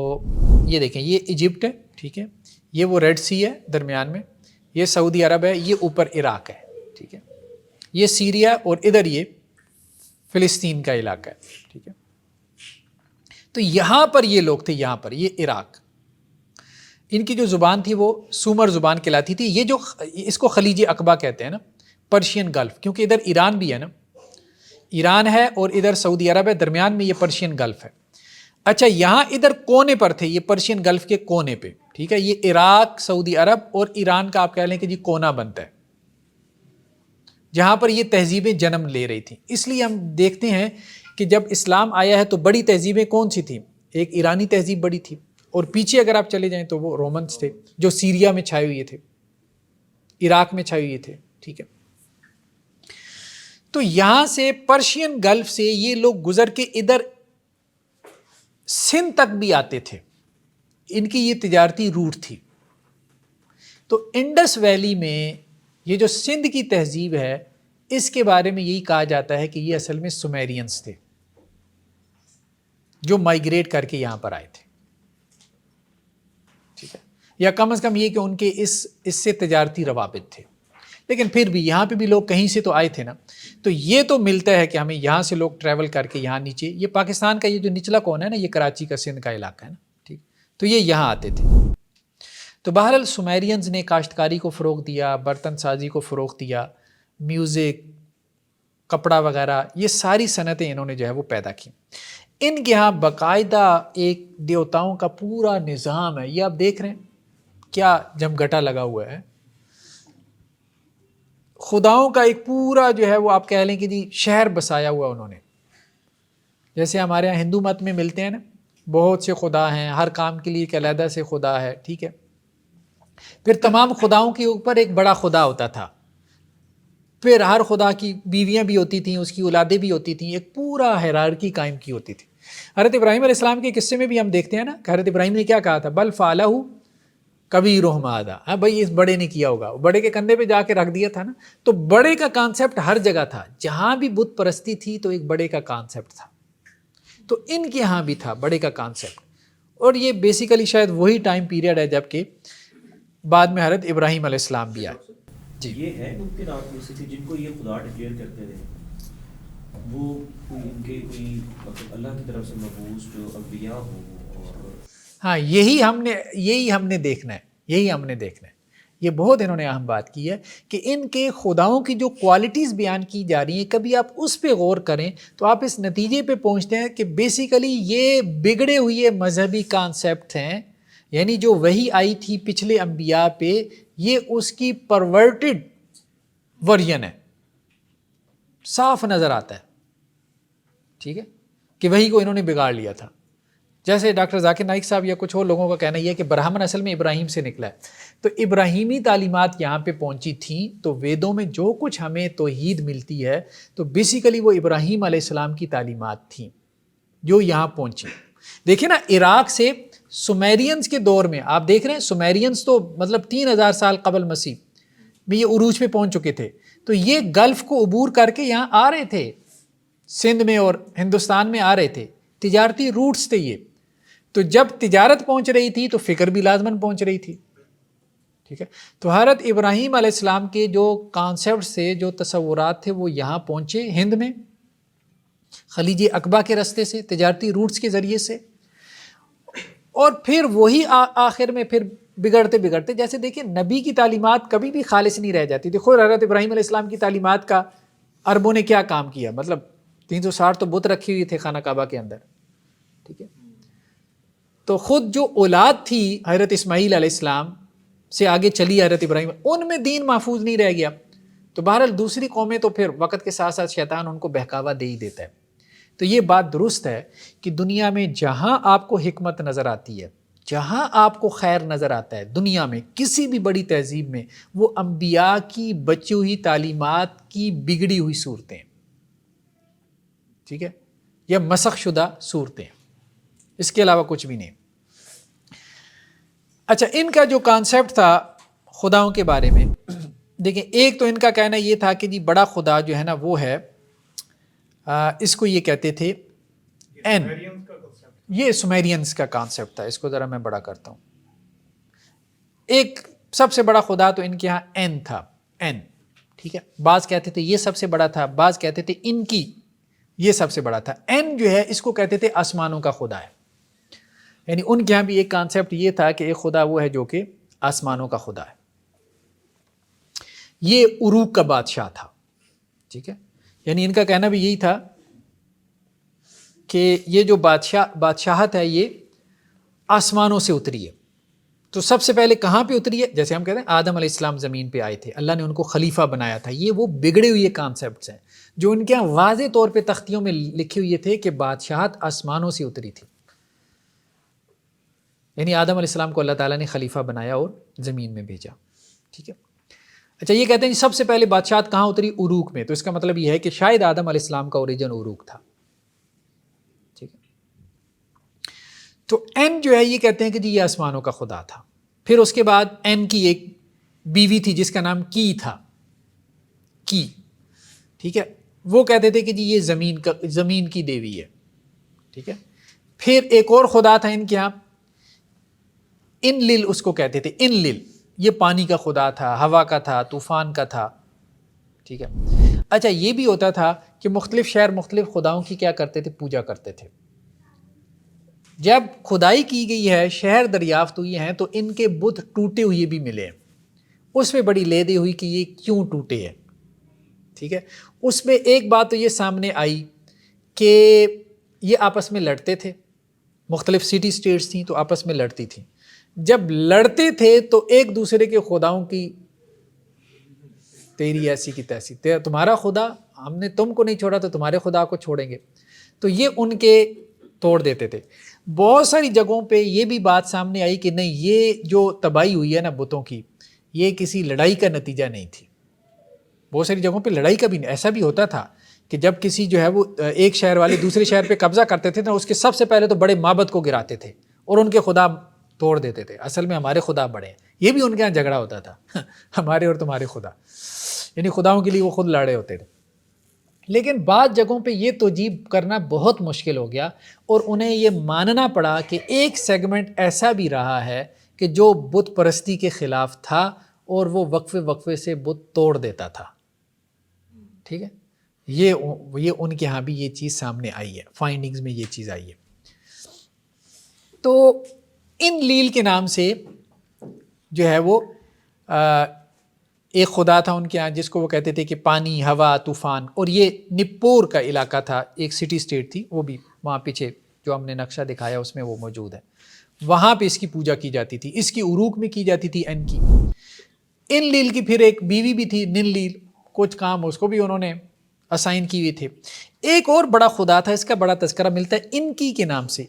یہ دیکھیں، یہ ایجپٹ ہے، ٹھیک ہے، یہ وہ ریڈ سی ہے درمیان میں، یہ سعودی عرب ہے، یہ اوپر عراق ہے، ٹھیک ہے، یہ سیریا، اور ادھر یہ فلسطین کا علاقہ ہے، ٹھیک ہے. تو یہاں پر یہ لوگ تھے، یہاں پر یہ عراق، ان کی جو زبان تھی وہ سومر زبان کہلاتی تھی. یہ جو اس کو خلیج عقبہ کہتے ہیں نا، پرشین گلف، کیونکہ ادھر ایران بھی ہے نا، ایران ہے اور ادھر سعودی عرب ہے، درمیان میں یہ پرشین گلف ہے. اچھا یہاں ادھر کونے پر تھے، یہ پرشین گلف کے کونے پہ، ٹھیک ہے، یہ عراق، سعودی عرب اور ایران کا آپ کہہ لیں کہ جی کونا بنتا ہے، جہاں پر یہ تہذیبیں جنم لے رہی تھیں. اس لیے ہم دیکھتے ہیں کہ جب اسلام آیا ہے تو بڑی تہذیبیں کون سی تھیں؟ ایک ایرانی تہذیب بڑی تھی، اور پیچھے اگر آپ چلے جائیں تو وہ رومنس تھے جو سیریا میں چھائے ہوئے تھے، عراق میں چھائے ہوئے تھے، ٹھیک ہے. تو یہاں سے پرشین گلف سے یہ لوگ گزر کے ادھر سندھ تک بھی آتے تھے، ان کی یہ تجارتی روٹ تھی. تو انڈس ویلی میں یہ جو سندھ کی تہذیب ہے، اس کے بارے میں یہی کہا جاتا ہے کہ یہ اصل میں سومیرینز تھے جو مائیگریٹ کر کے یہاں پر آئے تھے، ٹھیک ہے، یا کم از کم یہ کہ ان کے اس سے تجارتی روابط تھے. لیکن پھر بھی یہاں پہ بھی لوگ کہیں سے تو آئے تھے نا. تو یہ تو ملتا ہے کہ ہمیں یہاں سے لوگ ٹریول کر کے یہاں نیچے، یہ پاکستان کا یہ جو نچلا کون ہے نا، یہ کراچی کا سندھ کا علاقہ ہے نا، ٹھیک، تو یہ یہاں آتے تھے. تو بہرحال سومیرینز نے کاشتکاری کو فروغ دیا، برتن سازی کو فروغ دیا، میوزک، کپڑا وغیرہ، یہ ساری صنعتیں انہوں نے جو ہے وہ پیدا کی. ان کے ہاں باقاعدہ ایک دیوتاؤں کا پورا نظام ہے. یہ آپ دیکھ رہے ہیں کیا جمگٹا لگا ہوا ہے، خداؤں کا ایک پورا جو ہے وہ آپ کہہ لیں کہ جی شہر بسایا ہوا انہوں نے. جیسے ہمارے یہاں ہندو مت میں ملتے ہیں نا، بہت سے خدا ہیں، ہر کام کے لیے ایک علیحدہ سے خدا ہے، ٹھیک ہے. پھر تمام خداؤں کے اوپر ایک بڑا خدا ہوتا تھا، پھر ہر خدا کی بیویاں بھی ہوتی تھیں، اس کی اولادیں بھی ہوتی تھیں، ایک پورا ہیرارکی قائم کی ہوتی تھی. حضرت ابراہیم علیہ السلام کے قصے میں بھی ہم دیکھتے ہیں نا کہ حضرت ابراہیم نے کیا کہا تھا، بل فعلہ کبیرہم ھذا، ہاں بھائی اس بڑے نے کیا ہوگا، بڑے کے کندھے پہ جا کے رکھ دیا تھا نا. تو بڑے کا کانسیپٹ ہر جگہ تھا، جہاں بھی بت پرستی تھی تو ایک بڑے کا کانسیپٹ تھا. تو ان کے ہاں بھی تھا بڑے کا کانسیپٹ، اور یہ بیسیکلی شاید وہی ٹائم پیریڈ ہے جب کہ بعد میں حضرت ابراہیم علیہ السلام بھی آئے. جی یہ ہے ممکنات میں سے کہ جن کو یہ خدا ڈکلیئر کرتے رہے، وہ کوئی ان کے کوئی مطلب اللہ کی طرف سے مبعوث جو انبیاء ہو. اور ہاں یہی ہم نے دیکھنا ہے. یہ بہت انہوں نے اہم بات کی ہے کہ ان کے خداؤں کی جو کوالٹیز بیان کی جا رہی ہیں، کبھی آپ اس پہ غور کریں تو آپ اس نتیجے پہ پہنچتے ہیں کہ بیسیکلی یہ بگڑے ہوئے مذہبی کانسیپٹ ہیں، یعنی جو وحی آئی تھی پچھلے انبیاء پہ، یہ اس کی پرورٹڈ ورژن ہے، صاف نظر آتا ہے، ٹھیک ہے، کہ وحی کو انہوں نے بگاڑ لیا تھا. جیسے ڈاکٹر ذاکر نائک صاحب یا کچھ اور لوگوں کا کہنا یہ ہے کہ برہمن اصل میں ابراہیم سے نکلا ہے. تو ابراہیمی تعلیمات یہاں پہ پہنچی تھیں، تو ویدوں میں جو کچھ ہمیں توحید ملتی ہے تو بیسیکلی وہ ابراہیم علیہ السلام کی تعلیمات تھیں جو یہاں پہنچی. دیکھیں نا، عراق سے سومیرینز کے دور میں آپ دیکھ رہے ہیں، سومیرینز تو مطلب 3000 سال قبل مسیح میں یہ عروج پہ پہنچ چکے تھے. تو یہ گلف کو عبور کر کے یہاں آ رہے تھے، سندھ میں اور ہندوستان میں آ رہے تھے، تجارتی روٹس تھے یہ. تو جب تجارت پہنچ رہی تھی تو فکر بھی لازماً پہنچ رہی تھی، ٹھیک ہے. تو حضرت ابراہیم علیہ السلام کے جو کانسیپٹس تھے، جو تصورات تھے، وہ یہاں پہنچے ہند میں، خلیج عقبہ کے راستے سے، تجارتی روٹس کے ذریعے سے. اور پھر وہی آخر میں پھر بگڑتے بگڑتے، جیسے دیکھیں نبی کی تعلیمات کبھی بھی خالص نہیں رہ جاتی تھی. خود حضرت ابراہیم علیہ السلام کی تعلیمات کا عربوں نے کیا کام کیا، مطلب 360 تو بت رکھی ہوئی تھے خانہ کعبہ کے اندر، ٹھیک ہے. تو خود جو اولاد تھی حضرت اسماعیل علیہ السلام سے آگے چلی حضرت ابراہیم، ان میں دین محفوظ نہیں رہ گیا. تو بہرحال دوسری قومیں تو پھر وقت کے ساتھ ساتھ شیطان ان کو بہکاوا دے ہی دیتا ہے. تو یہ بات درست ہے کہ دنیا میں جہاں آپ کو حکمت نظر آتی ہے، جہاں آپ کو خیر نظر آتا ہے، دنیا میں کسی بھی بڑی تہذیب میں، وہ انبیاء کی بچی ہوئی تعلیمات کی بگڑی ہوئی صورتیں، ٹھیک ہے، یا مسخ شدہ صورتیں، اس کے علاوہ کچھ بھی نہیں. اچھا، ان کا جو کانسیپٹ تھا خداؤں کے بارے میں، دیکھیں ایک تو ان کا کہنا یہ تھا کہ جی بڑا خدا جو ہے نا وہ ہے اس کو یہ کہتے تھے این، یہ سمیرینز کا کانسیپٹ تھا. اس کو ذرا میں بڑا کرتا ہوں. ایک سب سے بڑا خدا تو ان کے ہاں این تھا، این، ٹھیک ہے. بعض کہتے تھے یہ سب سے بڑا تھا، بعض کہتے تھے ان کی یہ سب سے بڑا تھا. این جو ہے اس کو کہتے تھے آسمانوں کا خدا ہے. یعنی ان کے ہاں بھی ایک کانسیپٹ یہ تھا کہ ایک خدا وہ ہے جو کہ آسمانوں کا خدا ہے. یہ عروق کا بادشاہ تھا، ٹھیک ہے. یعنی ان کا کہنا بھی یہی تھا کہ یہ جو بادشاہت ہے یہ آسمانوں سے اتری ہے. تو سب سے پہلے کہاں پہ اتری ہے؟ جیسے ہم کہتے ہیں آدم علیہ السلام زمین پہ آئے تھے، اللہ نے ان کو خلیفہ بنایا تھا. یہ وہ بگڑے ہوئے کانسیپٹس ہیں جو ان کے یہاں واضح طور پہ تختیوں میں لکھے ہوئے تھے کہ بادشاہت آسمانوں سے اتری تھی. یعنی آدم علیہ السلام کو اللہ تعالیٰ نے خلیفہ بنایا اور زمین میں بھیجا، ٹھیک ہے. اچھا یہ کہتے ہیں سب سے پہلے بادشاہت کہاں اتری؟ عروق میں. تو اس کا مطلب یہ ہے کہ شاید آدم علیہ السلام کا اوریجن عروق تھا، ٹھیک ہے. تو این جو ہے یہ کہتے ہیں کہ جی یہ آسمانوں کا خدا تھا. پھر اس کے بعد این کی ایک بیوی تھی جس کا نام کی تھا، کی، ٹھیک ہے. وہ کہتے تھے کہ جی یہ زمین کی دیوی ہے، ٹھیک ہے. پھر ایک اور خدا تھا ان کے یہاں، ان لل اس کو کہتے تھے، ان لل، یہ پانی کا خدا تھا، ہوا کا تھا، طوفان کا تھا، ٹھیک ہے. اچھا یہ بھی ہوتا تھا کہ مختلف شہر مختلف خداؤں کی کیا کرتے تھے؟ پوجا کرتے تھے. جب کھدائی کی گئی ہے، شہر دریافت ہوئی ہیں، تو ان کے بت ٹوٹے ہوئے بھی ملے ہیں. اس میں بڑی لے دے ہوئی کہ یہ کیوں ٹوٹے ہیں، ٹھیک ہے. اس میں ایک بات تو یہ سامنے آئی کہ یہ آپس میں لڑتے تھے، مختلف سٹی سٹیٹس تھیں تو آپس میں لڑتی تھیں. جب لڑتے تھے تو ایک دوسرے کے خداؤں کی تیری ایسی کی تیسی، تمہارا خدا، ہم نے تم کو نہیں چھوڑا تو تمہارے خدا کو چھوڑیں گے. تو یہ ان کے توڑ دیتے تھے. بہت ساری جگہوں پہ یہ بھی بات سامنے آئی کہ نہیں، یہ جو تباہی ہوئی ہے نا بتوں کی، یہ کسی لڑائی کا نتیجہ نہیں تھی. بہت ساری جگہوں پہ لڑائی کا بھی ایسا بھی ہوتا تھا کہ جب کسی جو ہے وہ ایک شہر والے دوسرے شہر پہ قبضہ کرتے تھے نا، اس کے سب سے پہلے تو بڑے معبد کو گراتے تھے اور ان کے خدا توڑ دیتے تھے. اصل میں ہمارے خدا بڑے ہیں. یہ بھی ان کے یہاں جھگڑا ہوتا تھا، ہمارے اور تمہارے خدا، یعنی خداؤں کے لیے وہ خود لڑے ہوتے تھے. لیکن بعض جگہوں پہ یہ توجیہ کرنا بہت مشکل ہو گیا اور انہیں یہ ماننا پڑا کہ ایک سیگمنٹ ایسا بھی رہا ہے کہ جو بت پرستی کے خلاف تھا اور وہ وقفے سے بت توڑ دیتا تھا، ٹھیک ہے. یہ ان کے ہاں بھی یہ چیز سامنے آئی ہے، فائنڈنگز میں یہ چیز آئی ہے. تو ان لیل کے نام سے جو ہے وہ ایک خدا تھا ان کے یہاں جس کو وہ کہتے تھے کہ پانی، ہوا، طوفان. اور یہ نپور کا علاقہ تھا، ایک سٹی سٹیٹ تھی، وہ بھی وہاں پیچھے جو ہم نے نقشہ دکھایا اس میں وہ موجود ہے. وہاں پہ اس کی پوجا کی جاتی تھی، اس کی عروق میں کی جاتی تھی این کی. ان لیل کی پھر ایک بیوی بھی تھی نن لیل، کچھ کام اس کو بھی انہوں نے اسائن کی ہوئے تھے. ایک اور بڑا خدا تھا، اس کا بڑا تذکرہ ملتا ہے ان کی کے نام سے،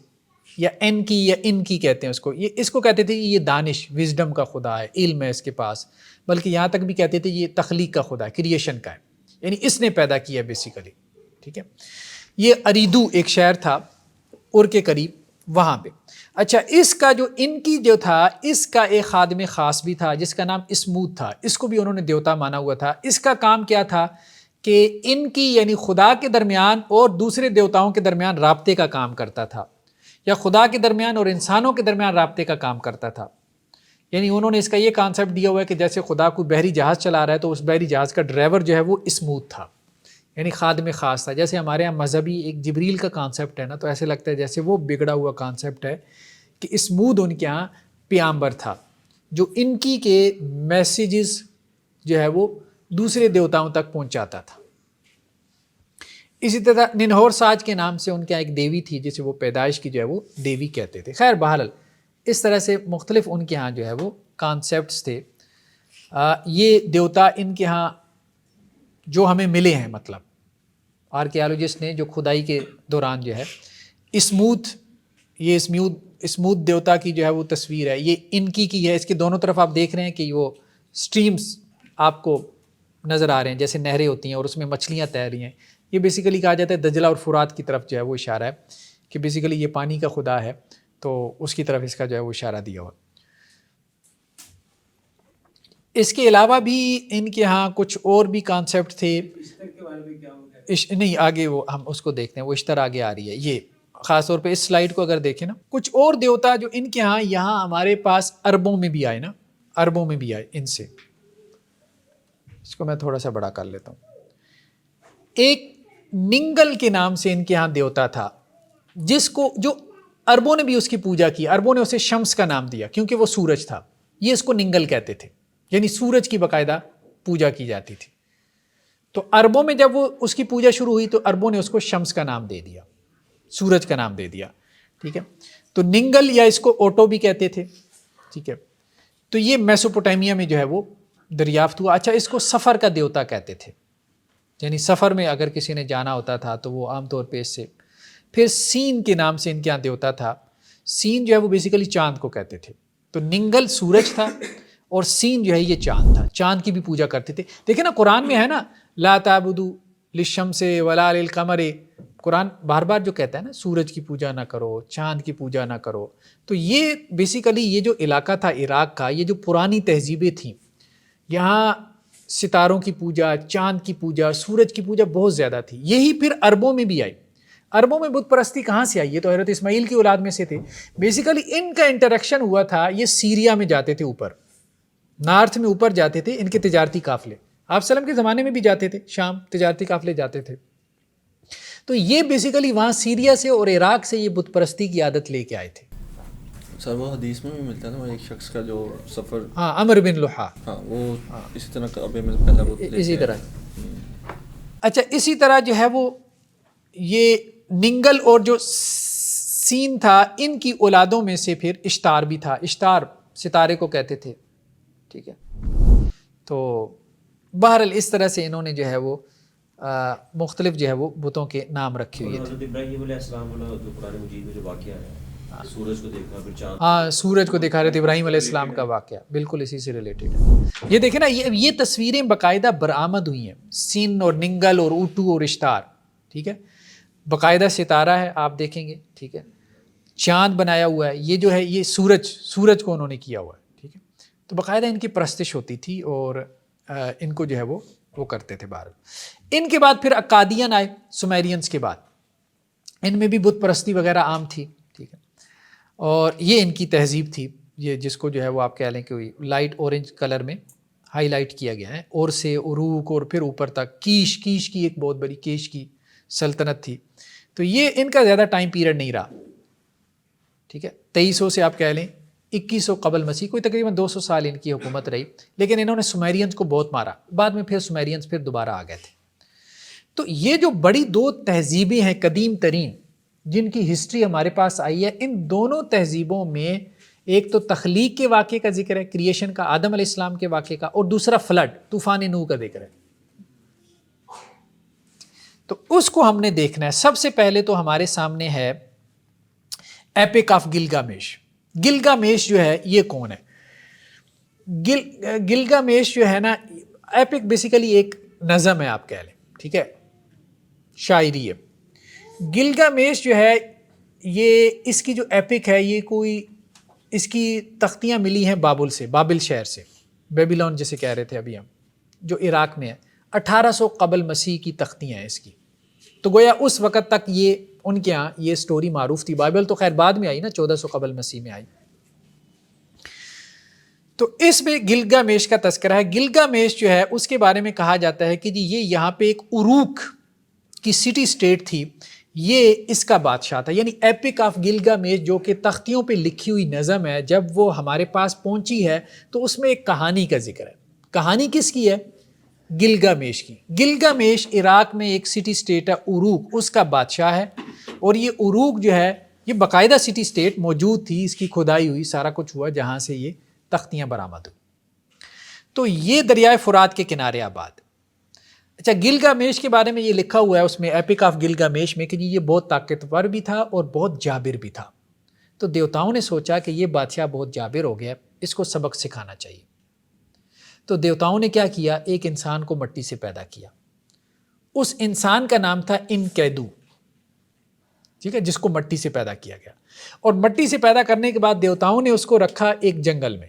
یا این کی یا ان کی کہتے ہیں اس کو. اس کو کہتے تھے یہ دانش، وزڈم کا خدا ہے، علم ہے اس کے پاس. بلکہ یہاں تک بھی کہتے تھے یہ تخلیق کا خدا ہے، کریشن کا ہے، یعنی اس نے پیدا کیا بیسیکلی، ٹھیک ہے. یہ اریدو ایک شہر تھا ار کے قریب، وہاں پہ. اچھا اس کا جو ان کی جو تھا، اس کا ایک خادم خاص بھی تھا جس کا نام اسمود تھا. اس کو بھی انہوں نے دیوتا مانا ہوا تھا. اس کا کام کیا تھا کہ ان کی یعنی خدا کے درمیان اور دوسرے دیوتاؤں کے درمیان رابطے کا کام کرتا تھا، یا خدا کے درمیان اور انسانوں کے درمیان رابطے کا کام کرتا تھا. یعنی انہوں نے اس کا یہ کانسیپٹ دیا ہوا ہے کہ جیسے خدا کوئی بحری جہاز چلا رہا ہے تو اس بحری جہاز کا ڈرائیور جو ہے وہ اسمود تھا، یعنی خادم خاص تھا. جیسے ہمارے یہاں مذہبی ایک جبریل کا کانسیپٹ ہے نا، تو ایسے لگتا ہے جیسے وہ بگڑا ہوا کانسیپٹ ہے کہ اسمود ان کے یہاں پیامبر تھا جو ان کی کے میسیجز جو ہے وہ دوسرے دیوتاؤں تک پہنچاتا تھا. اسی طرح ننہور ساج کے نام سے ان کے ایک دیوی تھی جسے وہ پیدائش کی جو ہے وہ دیوی کہتے تھے. خیر بہرحال اس طرح سے مختلف ان کے ہاں جو ہے وہ کانسیپٹس تھے. یہ دیوتا ان کے ہاں جو ہمیں ملے ہیں، مطلب آرکیالوجسٹ نے جو کھدائی کے دوران جو ہے اسمود دیوتا کی جو ہے وہ تصویر ہے، یہ ان کی ہے. اس کے دونوں طرف آپ دیکھ رہے ہیں کہ وہ سٹریمز آپ کو نظر آ رہے ہیں جیسے نہریں ہوتی ہیں اور اس میں مچھلیاں تیر رہی ہیں. یہ بیسیکلی کہا جاتا ہے دجلہ اور فرات کی طرف جو ہے وہ اشارہ ہے کہ بیسیکلی یہ پانی کا خدا ہے، تو اس کی طرف اس کا جو ہے وہ اشارہ دیا ہوا. اس کے علاوہ بھی ان کے ہاں کچھ اور بھی کانسیپٹ تھے. اشتر کے بارے میں کیا ہوگا؟ نہیں آگے وہ ہم اس کو دیکھتے ہیں، وہ اشتر آگے آ رہی ہے. یہ خاص طور پہ اس سلائیڈ کو اگر دیکھیں نا، کچھ اور دیوتا جو ان کے ہاں یہاں ہمارے پاس عربوں میں بھی آئے نا، عربوں میں بھی آئے ان سے. اس کو میں تھوڑا سا بڑا کر لیتا ہوں. ایک ننگل کے نام سے ان کے ہاں دیوتا تھا، جس کو جو عربوں نے بھی اس کی پوجا کی. عربوں نے اسے شمس کا نام دیا کیونکہ وہ سورج تھا. یہ اس کو ننگل کہتے تھے، یعنی سورج کی باقاعدہ پوجا کی جاتی تھی. تو عربوں میں جب وہ اس کی پوجا شروع ہوئی تو عربوں نے اس کو شمس کا نام دے دیا، سورج کا نام دے دیا. ٹھیک ہے، تو ننگل یا اس کو اوٹو بھی کہتے تھے. ٹھیک ہے، تو یہ میسوپوٹیمیا میں جو ہے وہ دریافت ہوا. اچھا، اس کو سفر کا دیوتا کہتے تھے، یعنی سفر میں اگر کسی نے جانا ہوتا تھا تو وہ عام طور پہ اس سے. پھر سین کے نام سے ان کے یہاں دیوتا تھا. سین جو ہے وہ بیسیکلی چاند کو کہتے تھے. تو ننگل سورج تھا اور سین جو ہے یہ چاند تھا. چاند کی بھی پوجا کرتے تھے. دیکھیں نا قرآن میں ہے نا، لا تعبدوا للشمس ولا للقمر. قرآن بار بار جو کہتا ہے نا سورج کی پوجا نہ کرو، چاند کی پوجا نہ کرو. تو یہ بیسیکلی یہ جو علاقہ تھا عراق کا، یہ جو پرانی تہذیبیں تھیں، یہاں ستاروں کی پوجا، چاند کی پوجا، سورج کی پوجا بہت زیادہ تھی. یہی پھر عربوں میں بھی آئی. عربوں میں بت پرستی کہاں سے آئی؟ یہ تو حضرت اسماعیل کی اولاد میں سے تھے. بیسیکلی ان کا انٹریکشن ہوا تھا، یہ سیریا میں جاتے تھے، اوپر نارتھ میں اوپر جاتے تھے ان کے تجارتی قافلے. آپ سلم کے زمانے میں بھی جاتے تھے، شام تجارتی قافلے جاتے تھے. تو یہ بیسیکلی وہاں سیریا سے اور عراق سے یہ بت پرستی کی عادت لے کے آئے تھے. سر وہ حدیث میں بھی ملتا ہے نا، وہ ایک شخص کا جو سفر، ہاں عمر بن لحا، ہاں وہ اسی طرح کعبے میں پہلا وہ اسی طرح. اچھا، اسی طرح جو ہے وہ یہ ننگل اور جو سین تھا، ان کی اولادوں میں سے پھر اشتار بھی تھا. اشتار ستارے کو کہتے تھے. ٹھیک ہے، تو بہرحال اس طرح سے انہوں نے جو ہے وہ مختلف جو ہے وہ بتوں کے نام رکھے ہوئے تھے. حضرت ابراہیم علیہ السلام والا جو قرآن مجید میں جو واقعہ ہے، سورج کو دیکھا پھر چاند، ہاں سورج کو دیکھا رہے تھے، ابراہیم علیہ السلام کا واقعہ بالکل اسی سے ریلیٹڈ ہے. یہ دیکھیں نا، یہ تصویریں باقاعدہ برآمد ہوئی ہیں، سین اور ننگل اور اوٹو اور اشتار. ٹھیک ہے، باقاعدہ ستارہ ہے، آپ دیکھیں گے. ٹھیک ہے، چاند بنایا ہوا ہے، یہ جو ہے یہ سورج کو انہوں نے کیا ہوا ہے. ٹھیک ہے، تو باقاعدہ ان کی پرستش ہوتی تھی اور ان کو جو ہے وہ کرتے تھے. بہرحال ان کے بعد پھر اکادین آئے، سمیرینز کے بعد. ان میں بھی بت پرستی وغیرہ عام تھی. ٹھیک ہے، اور یہ ان کی تہذیب تھی، یہ جس کو جو ہے وہ آپ کہہ لیں کہ لائٹ اورنج کلر میں ہائی لائٹ کیا گیا ہے. اور سے عروق اور پھر اوپر تک کیش کی ایک بہت بڑی کیش کی سلطنت تھی. تو یہ ان کا زیادہ ٹائم پیریڈ نہیں رہا. ٹھیک ہے، 2300 سے آپ کہہ لیں 2100 قبل مسیح، کوئی تقریباً 200 سال ان کی حکومت رہی. لیکن انہوں نے سمیرینز کو بہت مارا. بعد میں پھر سمیرینز پھر دوبارہ آ گئے تھے. تو یہ جو بڑی دو تہذیبیں ہیں قدیم ترین، جن کی ہسٹری ہمارے پاس آئی ہے، ان دونوں تہذیبوں میں ایک تو تخلیق کے واقعے کا ذکر ہے، کریشن کا، آدم علیہ السلام کے واقعے کا، اور دوسرا فلڈ، طوفان نوح کا ذکر ہے. تو اس کو ہم نے دیکھنا ہے. سب سے پہلے تو ہمارے سامنے ہے ایپک آف گلگامیش. گلگامیش جو ہے یہ کون ہے؟ گلگامیش جو ہے نا، ایپک بیسیکلی ایک نظم ہے آپ کہہ لیں. ٹھیک ہے، شاعری ہے. گلگامیش جو ہے یہ اس کی جو ایپک ہے، یہ کوئی اس کی تختیاں ملی ہیں بابل سے، بابل شہر سے، بیبیلون جسے کہہ رہے تھے ابھی ہم، جو عراق میں ہے. 1800 قبل مسیح کی تختیاں ہیں اس کی. تو گویا اس وقت تک یہ ان کے ہاں یہ سٹوری معروف تھی. بائبل تو خیر بعد میں آئی نا، 1400 قبل مسیح میں آئی. تو اس میں گلگامیش کا تذکرہ ہے. گلگامیش جو ہے اس کے بارے میں کہا جاتا ہے کہ جی یہ یہاں پہ ایک عروق کی سٹی سٹیٹ تھی، یہ اس کا بادشاہ تھا. یعنی ایپک آف گلگامیش جو کہ تختیوں پہ لکھی ہوئی نظم ہے، جب وہ ہمارے پاس پہنچی ہے تو اس میں ایک کہانی کا ذکر ہے. کہانی کس کی ہے؟ گلگامیش کی. گلگامیش عراق میں ایک سٹی سٹیٹ ہے، عروق اس کا بادشاہ ہے. اور یہ عروق جو ہے یہ باقاعدہ سٹی سٹیٹ موجود تھی، اس کی کھدائی ہوئی، سارا کچھ ہوا جہاں سے یہ تختیاں برآمد ہوئی. تو یہ دریائے فرات کے کنارے آباد. اچھا، گلگامیش کے بارے میں یہ لکھا ہوا ہے اس میں ایپک آف گلگامیش میں کہ جی یہ بہت طاقتور بھی تھا اور بہت جابر بھی تھا. تو دیوتاؤں نے سوچا کہ یہ بادشاہ بہت جابر ہو گیا، اس کو سبق سکھانا چاہیے. تو دیوتاؤں نے کیا کیا؟ ایک انسان کو مٹی سے پیدا کیا. اس انسان کا نام تھا انکیدو. ٹھیک ہے، جس کو مٹی سے پیدا کیا گیا. اور مٹی سے پیدا کرنے کے بعد دیوتاؤں نے اس کو رکھا ایک جنگل میں.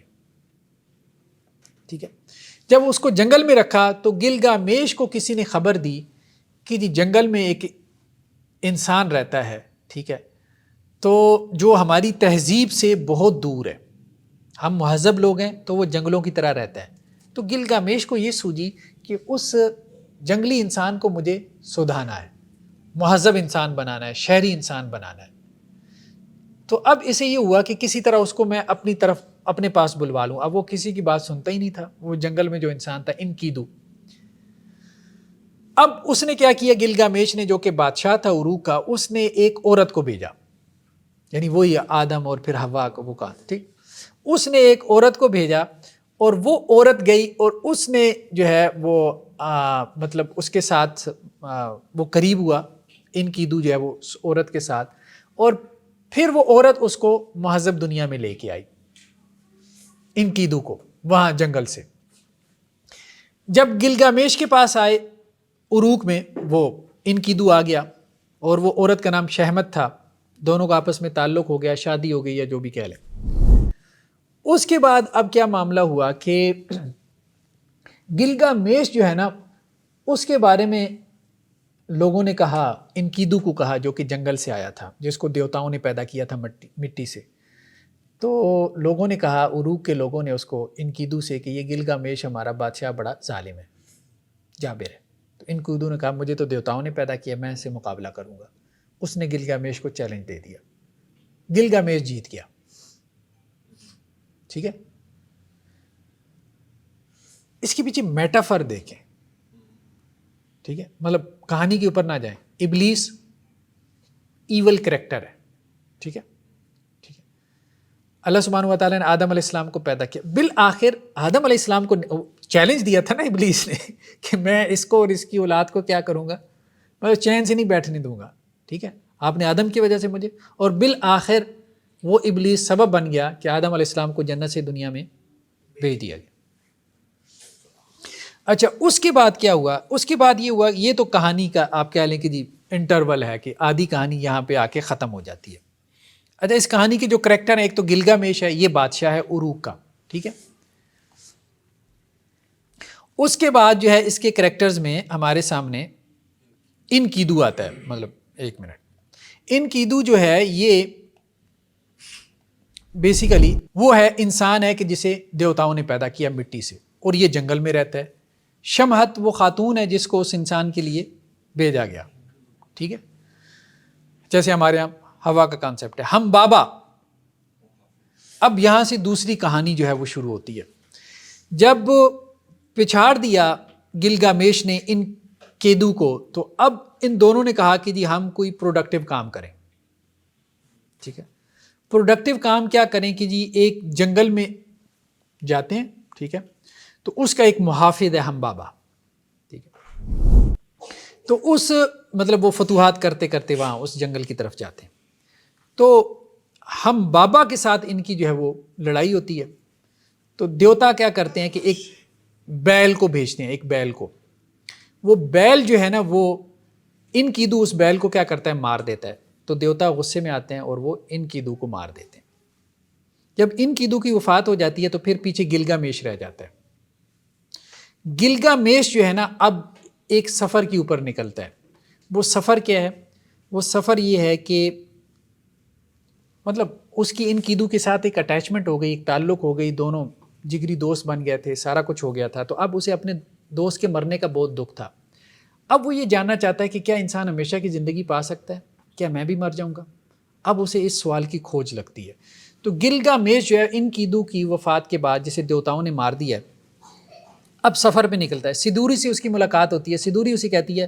ٹھیک ہے. جب اس کو جنگل میں رکھا تو گلگامیش کو کسی نے خبر دی کہ جی جنگل میں ایک انسان رہتا ہے, ٹھیک ہے, تو جو ہماری تہذیب سے بہت دور ہے, ہم مہذب لوگ ہیں تو وہ جنگلوں کی طرح رہتا ہے. تو گلگامیش کو یہ سوجی کہ اس جنگلی انسان کو مجھے سدھانا ہے, مہذب انسان بنانا ہے, شہری انسان بنانا ہے. تو اب اسے یہ ہوا کہ کسی طرح اس کو میں اپنی طرف اپنے پاس بلوا لوں. اب وہ کسی کی بات سنتا ہی نہیں تھا, وہ جنگل میں جو انسان تھا انکیدو. اب اس نے کیا کیا, گلگامیش نے جو کہ بادشاہ تھا اروک کا, اس نے ایک عورت کو بھیجا, یعنی وہی آدم اور پھر حوا کو وہ کہا, ٹھیک. اس نے ایک عورت کو بھیجا اور وہ عورت گئی اور اس نے جو ہے وہ مطلب اس کے ساتھ وہ قریب ہوا, انکیدو جو ہے وہ اس عورت کے ساتھ, اور پھر وہ عورت اس کو مہذب دنیا میں لے کے آئی, انکیدو کو وہاں جنگل سے. جب گلگامیش کے پاس آئے اروک میں, وہ انکیدو آ گیا اور وہ عورت کا نام شہمت تھا, دونوں کا آپس میں تعلق ہو گیا, شادی ہو گئی یا جو بھی کہہ لیں. اس کے بعد اب کیا معاملہ ہوا کہ گلگامیش جو ہے نا, اس کے بارے میں لوگوں نے کہا, انکیدو کو کہا جو کہ جنگل سے آیا تھا, جس کو دیوتاؤں نے پیدا کیا تھا مٹی سے. تو لوگوں نے کہا, اروک کے لوگوں نے اس کو انکیدو سے کہ یہ گلگامیش ہمارا بادشاہ بڑا ظالم ہے, جابر ہے. تو انکیدو نے کہا مجھے تو دیوتاؤں نے پیدا کیا, میں اس سے مقابلہ کروں گا. اس نے گلگامیش کو چیلنج دے دیا, گلگامیش جیت گیا. ٹھیک ہے, اس کے پیچھے میٹافر دیکھیں, ٹھیک ہے, مطلب کہانی کے اوپر نہ جائیں. ابلیس ایول کریکٹر ہے, ٹھیک ہے, ٹھیک ہے. اللہ سبحانہ و تعالیٰ نے آدم علیہ السلام کو پیدا کیا. بالآخر آدم علیہ السلام کو چیلنج دیا تھا نا ابلیس نے کہ میں اس کو اور اس کی اولاد کو کیا کروں گا, میں چین سے نہیں بیٹھنے دوں گا. ٹھیک ہے, آپ نے آدم کی وجہ سے مجھے, اور بالآخر وہ ابلیس سبب بن گیا کہ آدم علیہ السلام کو جنت سے دنیا میں بھیج دیا گیا. اچھا, اس کے بعد کیا ہوا, اس کے بعد یہ ہوا, یہ تو کہانی کا آپ کہہ لیں کہ جی انٹرول ہے کہ آدھی کہانی یہاں پہ آ کے ختم ہو جاتی ہے. اچھا, اس کہانی کے جو کریکٹر ہیں, ایک تو گلگامیش ہے, یہ بادشاہ ہے اروک کا, ٹھیک ہے. اس کے بعد جو ہے اس کے کریکٹرز میں ہمارے سامنے انکیدو آتا ہے. مطلب ایک منٹ, انکیدو جو ہے یہ بیسیکلی وہ ہے انسان ہے کہ جسے دیوتاؤں نے پیدا کیا مٹی سے, اور یہ جنگل میں رہتا ہے. شمہت وہ خاتون ہے جس کو اس انسان کے لیے بھیجا گیا, ٹھیک ہے. جیسے ہمارے یہاں ہوا کا کانسیپٹ ہے, ہم بابا. اب یہاں سے دوسری کہانی جو ہے وہ شروع ہوتی ہے. جب پچھاڑ دیا گلگامیش نے ان کیدو کو, تو اب ان دونوں نے کہا کہ جی ہم کوئی پروڈکٹیو کام کریں. ٹھیک ہے, پروڈکٹیو کام کیا کریں کہ جی ایک جنگل میں جاتے ہیں, ٹھیک ہے, تو اس کا ایک محافظ ہے ہم بابا. ٹھیک ہے, تو اس مطلب وہ فتوحات کرتے کرتے وہاں اس جنگل کی طرف جاتے ہیں. تو ہم بابا کے ساتھ ان کی جو ہے وہ لڑائی ہوتی ہے. تو دیوتا کیا کرتے ہیں کہ ایک بیل کو بھیجتے ہیں, ایک بیل کو. وہ بیل جو ہے نا وہ انکیدو اس بیل کو کیا کرتا ہے, مار دیتا ہے. تو دیوتا غصے میں آتے ہیں اور وہ انکیدو کو مار دیتے ہیں. جب انکیدو کی وفات ہو جاتی ہے تو پھر پیچھے گلگامیش رہ جاتا ہے. گلگامیش جو ہے نا اب ایک سفر کے اوپر نکلتا ہے. وہ سفر کیا ہے, وہ سفر یہ ہے کہ مطلب اس کی انکیدو کے ساتھ ایک اٹیچمنٹ ہو گئی, ایک تعلق ہو گئی, دونوں جگری دوست بن گئے تھے, سارا کچھ ہو گیا تھا. تو اب اسے اپنے دوست کے مرنے کا بہت دکھ تھا. اب وہ یہ جاننا چاہتا ہے کہ کیا انسان ہمیشہ کی زندگی پا سکتا ہے, کیا میں بھی مر جاؤں گا. اب اسے اس سوال کی کھوج لگتی ہے. تو گلگامیش جو ہے انکیدو کی وفات کے بعد جسے دیوتاؤں نے مار دیا, اب سفر پہ نکلتا ہے. سدوری سے اس کی ملاقات ہوتی ہے. سدوری اسے کہتی ہے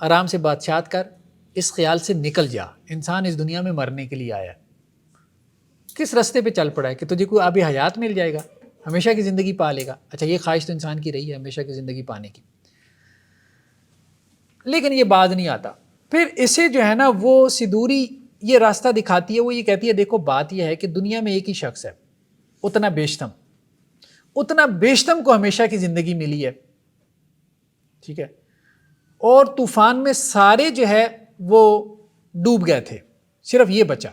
آرام سے بادشاہت کر, اس خیال سے نکل جا, انسان اس دنیا میں مرنے کے لیے آیا ہے. کس رستے پہ چل پڑا ہے کہ تجھے کوئی آبی حیات مل جائے گا, ہمیشہ کی زندگی پا لے گا. اچھا, یہ خواہش تو انسان کی رہی ہے ہمیشہ کی زندگی پانے کی, لیکن یہ بعد نہیں آتا. پھر اسے جو ہے نا وہ سدوری یہ راستہ دکھاتی ہے. وہ یہ کہتی ہے دیکھو بات یہ ہے کہ دنیا میں ایک ہی شخص ہے, اتنا بیشتم کو ہمیشہ کی زندگی ملی ہے, ٹھیک ہے, اور طوفان میں سارے جو ہے وہ ڈوب گئے تھے, صرف یہ بچا.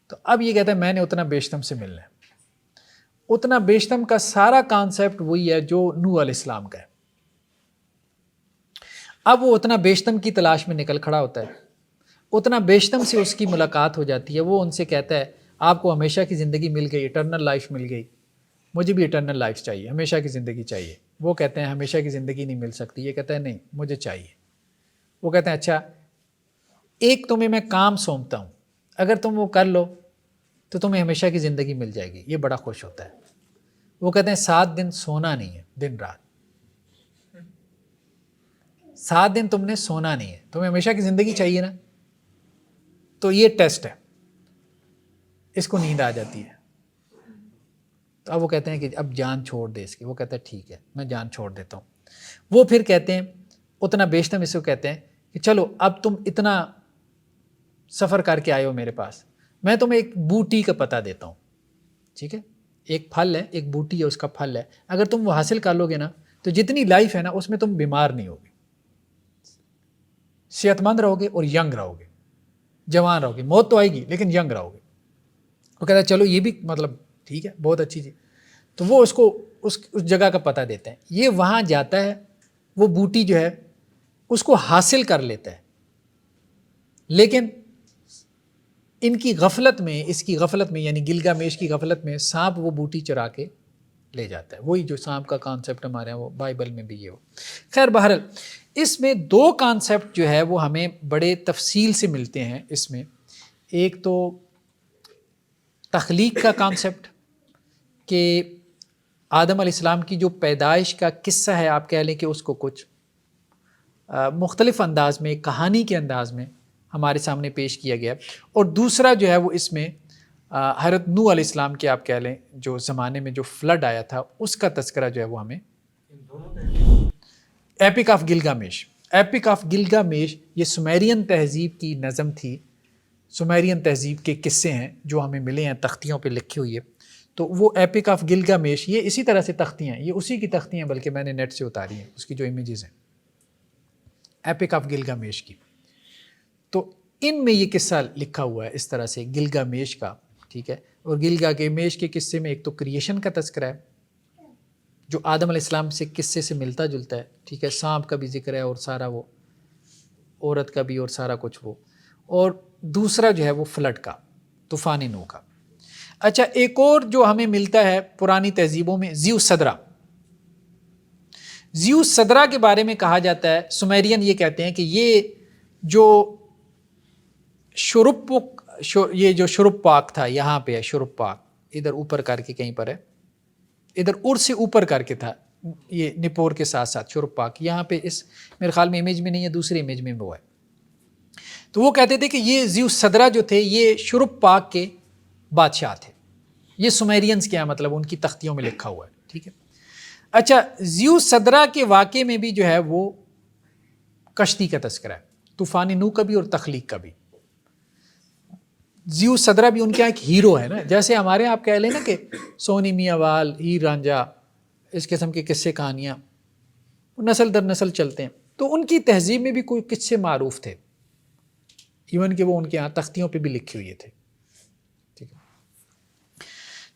تو اب یہ کہتا ہے میں نے اتنا بیشتم سے ملنا ہے. اتنا بیشتم کا سارا کانسیپٹ وہی ہے جو نوح علیہ السلام کا ہے. اب وہ اتنا بیشتم کی تلاش میں نکل کھڑا ہوتا ہے, اتنا بیشتم سے اس کی ملاقات ہو جاتی ہے. وہ ان سے کہتا ہے آپ کو ہمیشہ کی زندگی مل گئی, اٹرنل لائف مل گئی, مجھے بھی اٹرنل لائف چاہیے, ہمیشہ کی زندگی چاہیے. وہ کہتے ہیں ہمیشہ کی زندگی نہیں مل سکتی. یہ کہتا ہے نہیں مجھے چاہیے. وہ کہتے ہیں اچھا ایک تمہیں میں کام سونپتا ہوں, اگر تم وہ کر لو تو تمہیں ہمیشہ کی زندگی مل جائے گی. یہ بڑا خوش ہوتا ہے. وہ کہتے ہیں 7 دن سونا نہیں ہے, دن رات 7 دن تم نے سونا نہیں ہے, تمہیں ہمیشہ کی زندگی چاہیے نا, تو یہ ٹیسٹ ہے, اس کو نیند آ جاتی ہے. تو اب وہ کہتے ہیں کہ اب جان چھوڑ دے اس کی. وہ کہتا ہے ٹھیک ہے میں جان چھوڑ دیتا ہوں. وہ پھر کہتے ہیں اتنا بیشتم اس کو کہتے ہیں کہ چلو اب تم اتنا سفر کر کے آئے ہو میرے پاس, میں تمہیں ایک بوٹی کا پتہ دیتا ہوں, ٹھیک ہے, ایک پھل ہے, ایک بوٹی ہے, اس کا پھل ہے, اگر تم وہ حاصل کر لو گے نا تو جتنی لائف ہے نا اس میں تم بیمار نہیں ہوگے, صحت مند رہو گے اور ینگ رہو گے, جوان رہو گے. موت تو آئے گی لیکن ینگ رہو گے. وہ کہتا ہے چلو یہ بھی مطلب ٹھیک ہے, بہت اچھی چیز. تو وہ اس کو اس جگہ کا پتہ دیتے ہیں. یہ وہاں جاتا ہے, وہ بوٹی جو ہے اس کو حاصل کر لیتا ہے, لیکن ان کی غفلت میں, اس کی غفلت میں یعنی گلگامیش کی غفلت میں سانپ وہ بوٹی چرا کے لے جاتا ہے. وہی جو سانپ کا کانسیپٹ ہمارے ہیں وہ بائبل میں بھی یہ ہو. خیر بہرحال اس میں 2 کانسیپٹ جو ہے وہ ہمیں بڑے تفصیل سے ملتے ہیں اس میں. ایک تو تخلیق کا کانسیپٹ کہ آدم علیہ السلام کی جو پیدائش کا قصہ ہے, آپ کہہ لیں کہ اس کو کچھ مختلف انداز میں, کہانی کے انداز میں ہمارے سامنے پیش کیا گیا. اور دوسرا جو ہے وہ اس میں حضرت نوح علیہ السلام کے آپ کہہ لیں جو زمانے میں جو فلڈ آیا تھا اس کا تذکرہ جو ہے وہ ہمیں. ایپک آف گلگامیش, ایپک آف گلگامیش یہ سمیرین تہذیب کی نظم تھی. سمیرین تہذیب کے قصے ہیں جو ہمیں ملے ہیں, تختیوں پہ لکھی ہوئی ہے. تو وہ ایپک آف گلگامیش یہ اسی طرح سے تختیاں ہیں, یہ اسی کی تختیاں ہیں بلکہ میں نے نیٹ سے اتاری ہیں, اس کی جو امیجز ہیں ایپک آف گلگامیش کی. تو ان میں یہ قصہ لکھا ہوا ہے اس طرح سے گلگامیش کا, ٹھیک ہے. اور گلگامیش کے قصے میں ایک تو کریشن کا تذکرہ ہے جو آدم علیہ السلام سے قصے سے ملتا جلتا ہے, ٹھیک ہے. سانپ کا بھی ذکر ہے اور سارا وہ عورت کا بھی اور سارا کچھ وہ. اور دوسرا جو ہے وہ فلڈ کا, طوفان نوح کا. اچھا ایک اور جو ہمیں ملتا ہے پرانی تہذیبوں میں زیوس صدرہ. زیوس صدرہ کے بارے میں کہا جاتا ہے, سمیرین یہ کہتے ہیں کہ یہ جو یہ جو شرپ پاک تھا, یہاں پہ ہے شرپ پاک, ادھر اوپر کر کے کہیں پر ہے, ادھر اور سے اوپر کر کے تھا, یہ نپور کے ساتھ ساتھ شرپ پاک. یہاں پہ اس میرے خیال میں امیج میں نہیں ہے, دوسری امیج میں وہ ہے. تو وہ کہتے تھے کہ یہ زیوس صدرہ جو تھے یہ شرپ پاک کے بادشاہ تھے. یہ سمیرینز کیا مطلب ان کی تختیوں میں لکھا ہوا ہے, ٹھیک ہے. اچھا زیوس صدرہ کے واقعے میں بھی جو ہے وہ کشتی کا تذکرہ ہے, طوفان نوح کا بھی اور تخلیق کا بھی. زیوس صدرہ بھی ان کے ایک ہیرو ہے نا, جیسے ہمارے یہاں آپ کہہ لیں نا کہ سونی میاں وال, ہیر رانجھا, اس قسم کے قصے کہانیاں نسل در نسل چلتے ہیں. تو ان کی تہذیب میں بھی کوئی قصے معروف تھے, ایون کہ وہ ان کے یہاں تختیوں پہ بھی لکھے ہوئے تھے, ٹھیک ہے.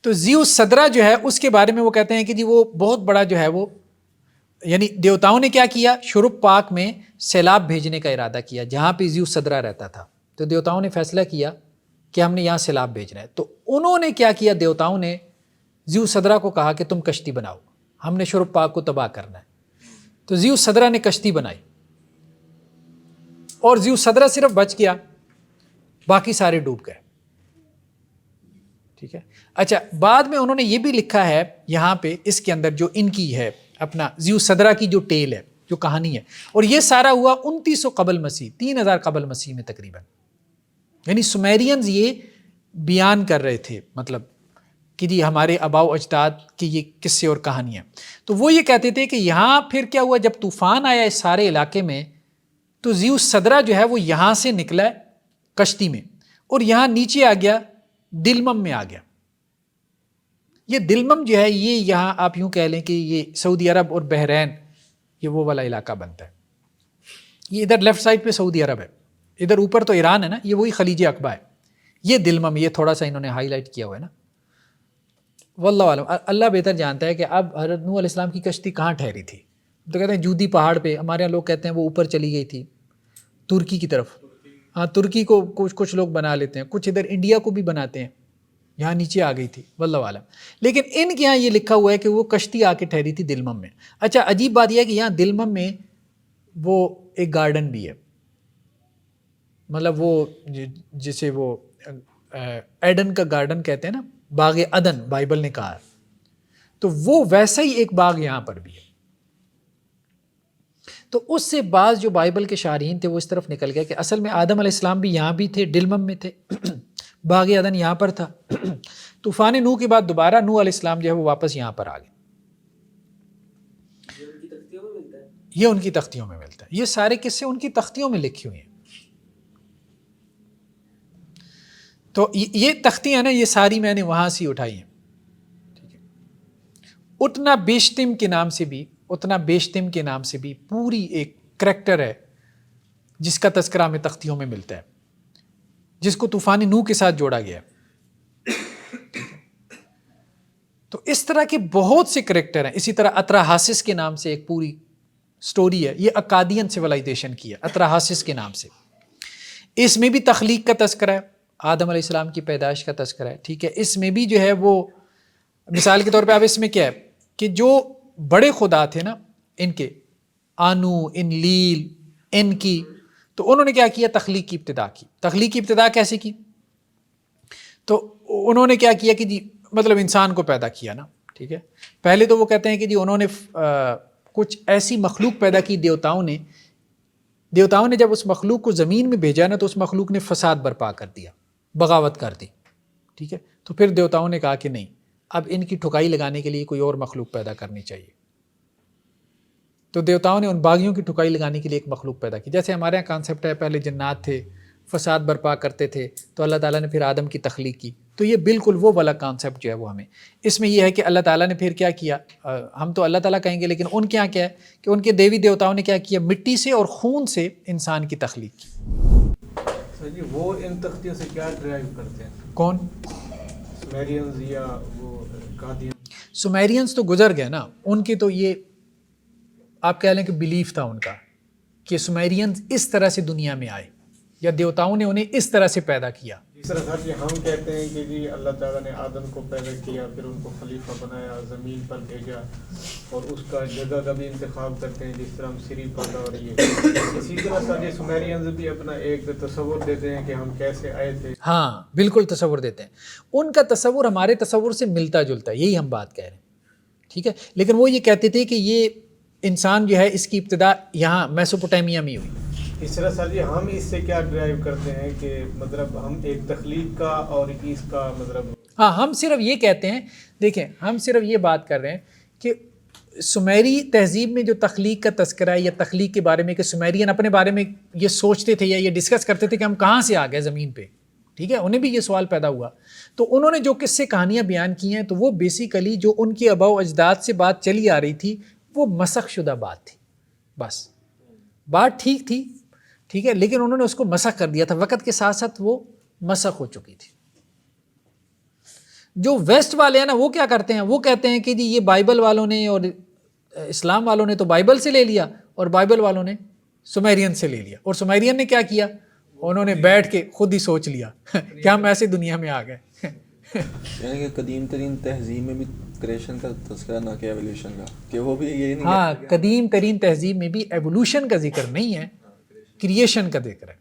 تو زیوس صدرہ جو ہے اس کے بارے میں وہ کہتے ہیں کہ جی وہ بہت بڑا جو ہے وہ, یعنی دیوتاؤں نے کیا کیا, شرپ پاک میں سیلاب بھیجنے کا ارادہ کیا جہاں پہ زیوس صدرہ رہتا تھا. تو دیوتاؤں نے فیصلہ کیا کہ ہم نے یہاں سیلاب بھیجنا ہے. تو انہوں نے کیا کیا, دیوتاؤں نے زیوس صدرہ کو کہا کہ تم کشتی بناؤ, ہم نے شرپ پاک کو تباہ کرنا ہے. تو زیوس صدرہ نے کشتی بنائی اور زیوس صدرہ صرف بچ گیا, باقی سارے ڈوب گئے, ٹھیک ہے. اچھا بعد میں انہوں نے یہ بھی لکھا ہے یہاں پہ اس کے اندر جو ان کی ہے اپنا زیوس صدرہ کی جو ٹیل ہے, جو کہانی ہے, اور یہ سارا ہوا 2900 قبل مسیح, 3000 قبل مسیح میں تقریباً. یعنی سمیرینز یہ بیان کر رہے تھے مطلب کہ جی ہمارے آباء و اجداد کی یہ قصے اور کہانیاں. تو وہ یہ کہتے تھے کہ یہاں پھر کیا ہوا, جب طوفان آیا اس سارے علاقے میں تو زیوس صدرہ جو ہے وہ یہاں سے نکلا ہے کشتی میں اور یہاں نیچے آ گیا, دلمم میں آ گیا. یہ دلمم جو ہے یہ یہاں آپ یوں کہہ لیں کہ یہ سعودی عرب اور بحرین یہ وہ والا علاقہ بنتا ہے. یہ ادھر لیفٹ سائڈ پہ سعودی عرب ہے, ادھر اوپر تو ایران ہے نا, یہ وہی خلیج عقبہ ہے. یہ دلمم, یہ تھوڑا سا انہوں نے ہائی لائٹ کیا ہوا ہے نا, واللہ عالم، اللہ بہتر جانتا ہے کہ اب حضرت نوح علیہ السلام کی کشتی کہاں ٹھہری تھی. تو کہتے ہیں جودی پہاڑ پہ، ہمارے یہاں لوگ کہتے ہیں وہ اوپر چلی گئی تھی ترکی کی طرف. ہاں ترکی کو کچھ لوگ بنا لیتے ہیں، کچھ ادھر انڈیا کو بھی بناتے ہیں، یہاں نیچے آ گئی تھی واللہ عالم. لیکن ان کے یہاں یہ لکھا ہوا ہے کہ وہ کشتی آ کے ٹھہری تھی دلمم میں. اچھا عجیب بات یہ ہے کہ یہاں دلمم میں وہ ایک گارڈن بھی ہے، مطلب وہ جسے وہ ایڈن کا گارڈن کہتے ہیں نا، باغ عدن بائبل نے کہا ہے، تو وہ ویسا ہی ایک باغ یہاں پر بھی ہے. تو اس سے بعض جو بائبل کے شارحین تھے وہ اس طرف نکل گئے کہ اصل میں آدم علیہ السلام بھی یہاں بھی تھے، دلمم میں تھے، باغ عدن یہاں پر تھا. طوفان نوح کے بعد دوبارہ نوح علیہ السلام جو ہے وہ واپس یہاں پر آ گئے. یہ ان کی تختیوں میں ملتا ہے، یہ سارے قصے ان کی تختیوں میں لکھی ہوئی ہیں. تو یہ تختیاں نا، یہ ساری میں نے وہاں سے اٹھائی ہیں. اتنا بیشتم کے نام سے بھی پوری ایک کریکٹر ہے جس کا تذکرہ ہمیں تختیوں میں ملتا ہے، جس کو طوفان نوح کے ساتھ جوڑا گیا ہے. تو اس طرح کے بہت سے کریکٹر ہیں. اسی طرح اطراحاسس کے نام سے ایک پوری سٹوری ہے، یہ اکادین سویلائزیشن کی ہے، اطراحاسس کے نام سے. اس میں بھی تخلیق کا تذکرہ ہے، آدم علیہ السلام کی پیدائش کا تذکرہ ہے. ٹھیک ہے، اس میں بھی جو ہے وہ مثال کے طور پہ اب اس میں کیا ہے کہ جو بڑے خدا تھے نا ان کے، آنو، انلیل، ان کی، تو انہوں نے کیا کیا؟ تخلیق کی ابتدا کی. تخلیق کی ابتدا کیسے کی؟ تو انہوں نے کیا کیا کہ جی مطلب انسان کو پیدا کیا نا. ٹھیک ہے، پہلے تو وہ کہتے ہیں کہ جی انہوں نے کچھ ایسی مخلوق پیدا کی دیوتاؤں نے جب اس مخلوق کو زمین میں بھیجا نا تو اس مخلوق نے فساد برپا کر دیا، بغاوت کر دی. ٹھیک ہے، تو پھر دیوتاؤں نے کہا کہ نہیں، اب ان کی ٹھکائی لگانے کے لیے کوئی اور مخلوق پیدا کرنی چاہیے. تو دیوتاؤں نے ان باغیوں کی ٹھکائی لگانے کے لیے ایک مخلوق پیدا کی. جیسے ہمارے یہاں کانسیپٹ ہے پہلے جنات تھے، فساد برپا کرتے تھے، تو اللہ تعالیٰ نے پھر آدم کی تخلیق کی. تو یہ بالکل وہ والا کانسیپٹ جو ہے وہ ہمیں اس میں یہ ہے کہ اللہ تعالیٰ نے پھر کیا کیا، ہم تو اللہ تعالیٰ کہیں گے لیکن ان کے یہاں کیا ہے کہ ان کے دیوی دیوتاؤں نے کیا کیا، مٹی سے اور خون سے انسان کی تخلیق کی. سر جی وہ ان تختیوں سے کیا ڈرائیو کرتے ہیں؟ کون؟ سومیرینز یا وہ قادین؟ سومیرینز تو گزر گئے نا، ان کی تو یہ آپ کہہ لیں کہ بلیف تھا ان کا کہ سومیرینز اس طرح سے دنیا میں آئے یا دیوتاؤں نے انہیں اس طرح سے پیدا کیا. جس طرح سر جی ہم کہتے ہیں کہ جی اللہ تعالیٰ نے آدم کو پیدا کیا، پھر ان کو خلیفہ بنایا، زمین پر بھیجا، اور اس کا جگہ کا بھی انتخاب کرتے ہیں جس طرح ہم سری پیدا ہو رہی ہے، اسی طرح سر جی سومیرینز بھی اپنا ایک تصور دیتے ہیں کہ ہم کیسے آئے تھے. ہاں بالکل تصور دیتے ہیں. ان کا تصور ہمارے تصور سے ملتا جلتا ہے، یہی ہم بات کہہ رہے ہیں. ٹھیک ہے، لیکن وہ یہ کہتے تھے کہ یہ انسان جو ہے اس کی ابتدا یہاں میسوپوٹیمیا میں ہوئی. اس طرح سر جی ہم اس سے کیا ڈرائیو کرتے ہیں کہ مطلب ہم ایک تخلیق کا اور اس کا مطلب، ہاں ہم صرف یہ کہتے ہیں، دیکھیں ہم صرف یہ بات کر رہے ہیں کہ سمیری تہذیب میں جو تخلیق کا تذکرہ ہے یا تخلیق کے بارے میں کہ سمیرین اپنے بارے میں یہ سوچتے تھے یا یہ ڈسکس کرتے تھے کہ ہم کہاں سے آ گئے زمین پہ. ٹھیک ہے، انہیں بھی یہ سوال پیدا ہوا، تو انہوں نے جو قصے کہانیاں بیان کی ہیں تو وہ بیسیکلی جو ان کے آباء و اجداد سے بات چلی آ رہی تھی وہ مسخ شدہ بات تھی. بس بات ٹھیک تھی، ٹھیک ہے، لیکن انہوں نے اس کو مسخ کر دیا تھا، وقت کے ساتھ ساتھ وہ مسخ ہو چکی تھی. جو ویسٹ والے ہیں نا وہ کیا کرتے ہیں، وہ کہتے ہیں کہ جی یہ بائبل والوں نے اور اسلام والوں نے تو بائبل سے لے لیا اور بائبل والوں نے سومیرین سے لے لیا، اور سومیرین نے کیا کیا، انہوں نے بیٹھ کے خود ہی سوچ لیا کہ ہم ایسی دنیا میں آ گئے. یعنی کہ قدیم ترین تہذیب میں بھی کریشن کا تذکرہ نہ کیا ایولیوشن کا، کہ وہ بھی یہ نہیں. ہاں قدیم ترین تہذیب میں بھی ایوولوشن کا ذکر نہیں ہے، کریشن کا ذکر ہے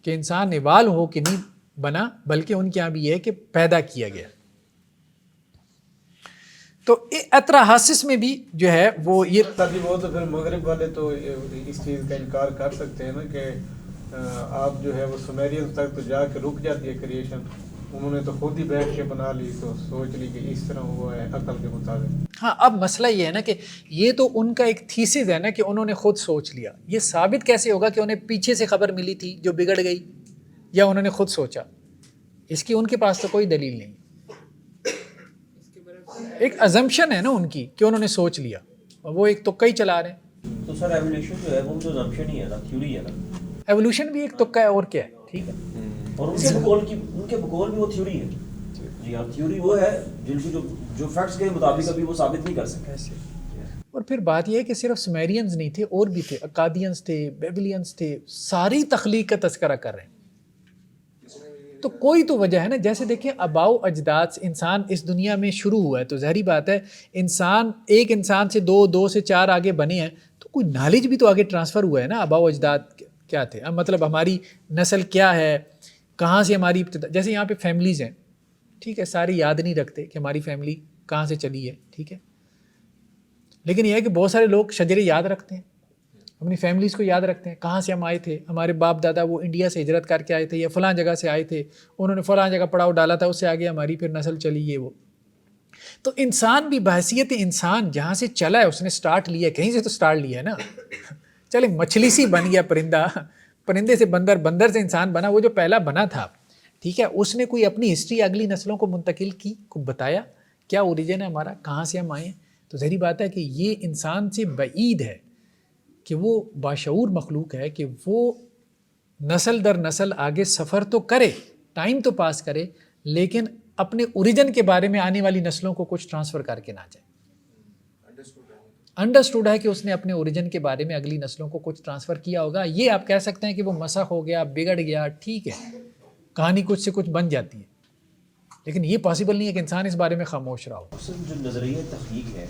کہ انسان ایوالو ہو کے نہیں بنا، بلکہ ان کے یہاں بھی یہ ہے کہ پیدا کیا گیا. تو اطراحاسس میں بھی جو ہے وہ یہ تبھی وہ تو پھر مغرب والے تو اس چیز کا انکار کر سکتے ہیں نا کہ آپ جو ہے وہ سومیرین تک تو جا کے رک جاتی ہے کریشن، انہوں نے تو خود ہی بیٹھ کے بنا لی، تو سوچ لی کہ اس طرح ہوا ہے عقل کے مطابق. ہاں اب مسئلہ یہ ہے نا کہ یہ تو ان کا ایک تھیسس ہے نا کہ انہوں نے خود سوچ لیا. یہ ثابت کیسے ہوگا کہ انہیں پیچھے سے خبر ملی تھی جو بگڑ گئی یا انہوں نے خود سوچا؟ اس کی ان کے پاس تو کوئی دلیل نہیں. ایک ازمپشن ہے نا ان کی کہ انہوں نے سوچ لیا اور وہ ایک تکا ہی چلا رہے ہیں. تو سر ایولیوشن جو ہے وہ تو ازمپشن ہی ہے نا، تھیوری ہے نا. ایوولوشن بھی ایک تکا ہے اور کیا ہے. ٹھیک ہے، اور ان کے بقول بھی وہ تھیوری ہے. جی ہاں، تھیوری وہ ہے جن کی جو جو فیکٹس کے مطابق ابھی وہ ثابت نہیں کر سکے. اور پھر بات یہ ہے کہ صرف سمیرینز نہیں تھے، اور بھی تھے، اکادینز تھے، بیبلینز تھے، ساری تخلیق کا تذکرہ کر رہے ہیں. تو کوئی تو وجہ ہے نا. جیسے دیکھیں آباء و اجداد سے انسان اس دنیا میں شروع ہوا ہے، تو ظاہری بات ہے انسان ایک انسان سے دو سے چار آگے بنے ہیں، تو کوئی نالج بھی تو آگے ٹرانسفر ہوا ہے نا. آباء و اجداد کیا تھے، مطلب ہماری نسل کیا ہے، کہاں سے ہماری ابتدا. جیسے یہاں پہ فیملیز ہیں، ٹھیک ہے، سارے یاد نہیں رکھتے کہ ہماری فیملی کہاں سے چلی ہے، ٹھیک ہے، لیکن یہ ہے کہ بہت سارے لوگ شجرے یاد رکھتے ہیں، اپنی فیملیز کو یاد رکھتے ہیں، کہاں سے ہم آئے تھے، ہمارے باپ دادا وہ انڈیا سے ہجرت کر کے آئے تھے یا فلاں جگہ سے آئے تھے، انہوں نے فلاں جگہ پڑاؤ ڈالا تھا، اس سے آگے ہماری پھر نسل چلی یہ وہ. تو انسان بھی بحیثیت انسان جہاں سے چلا ہے اس نے سٹارٹ لیا ہے، کہیں سے تو سٹارٹ لیا ہے نا. چلے مچھلی سی بن گیا پرندہ، پرندے سے بندر، بندر سے انسان بنا، وہ جو پہلا بنا تھا، ٹھیک ہے، اس نے کوئی اپنی ہسٹری اگلی نسلوں کو منتقل کی، کو بتایا کیا اوریجن ہے ہمارا، کہاں سے ہم آئے ہیں. تو ظاہری بات ہے کہ یہ انسان سے بعید ہے کہ وہ باشعور مخلوق ہے کہ وہ نسل در نسل آگے سفر تو کرے، ٹائم تو پاس کرے، لیکن اپنے اوریجن کے بارے میں آنے والی نسلوں کو کچھ ٹرانسفر کر کے نہ جائے. انڈرسٹوڈ ہے کہ اس نے اپنے اوریجن کے بارے میں اگلی نسلوں کو کچھ ٹرانسفر کیا ہوگا. یہ آپ کہہ سکتے ہیں کہ وہ مسخ ہو گیا، بگڑ گیا، ٹھیک ہے، کہانی کچھ سے کچھ بن جاتی ہے، لیکن یہ پاسبل نہیں ہے کہ انسان اس بارے میں خاموش رہا ہو. جو نظریہ تخلیق ہے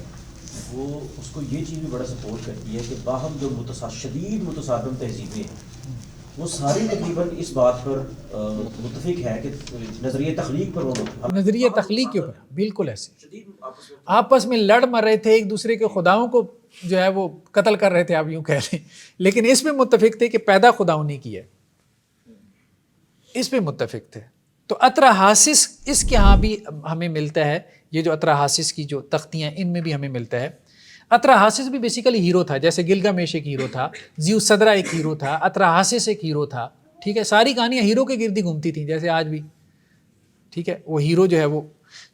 وہ اس کو یہ چیز بھی بڑا سپورٹ کرتی ہے کہ باہم جو شدید متصادم تہذیبیں ہیں وہ ساری تقریباً اس بات پر متفق ہے کہ نظریہ تخلیق پر وہ نظریہ تخلیق کے اوپر بالکل ایسے آپس میں لڑ مر رہے تھے، ایک دوسرے کے خداؤں کو جو ہے وہ قتل کر رہے تھے، آپ یوں کہہ لیں، لیکن اس پہ متفق تھے کہ پیدا خداؤں نے کیا ہے، اس پہ متفق تھے. تو اطرا حاسس اس کے ہاں بھی ہمیں ملتا ہے، یہ جو اطرا حاسس کی جو تختیاں ان میں بھی ہمیں ملتا ہے. اطرا حاسس بھی بیسیکلی ہیرو تھا، جیسے گلگامش ایک ہیرو تھا، زیوس صدرہ ایک ہیرو تھا، اطرا حاسس ایک ہیرو تھا، ٹھیک ہے، ساری کہانیاں ہیرو کے گرد ہی گھومتی تھیں جیسے آج بھی، ٹھیک ہے. وہ ہیرو جو ہے وہ،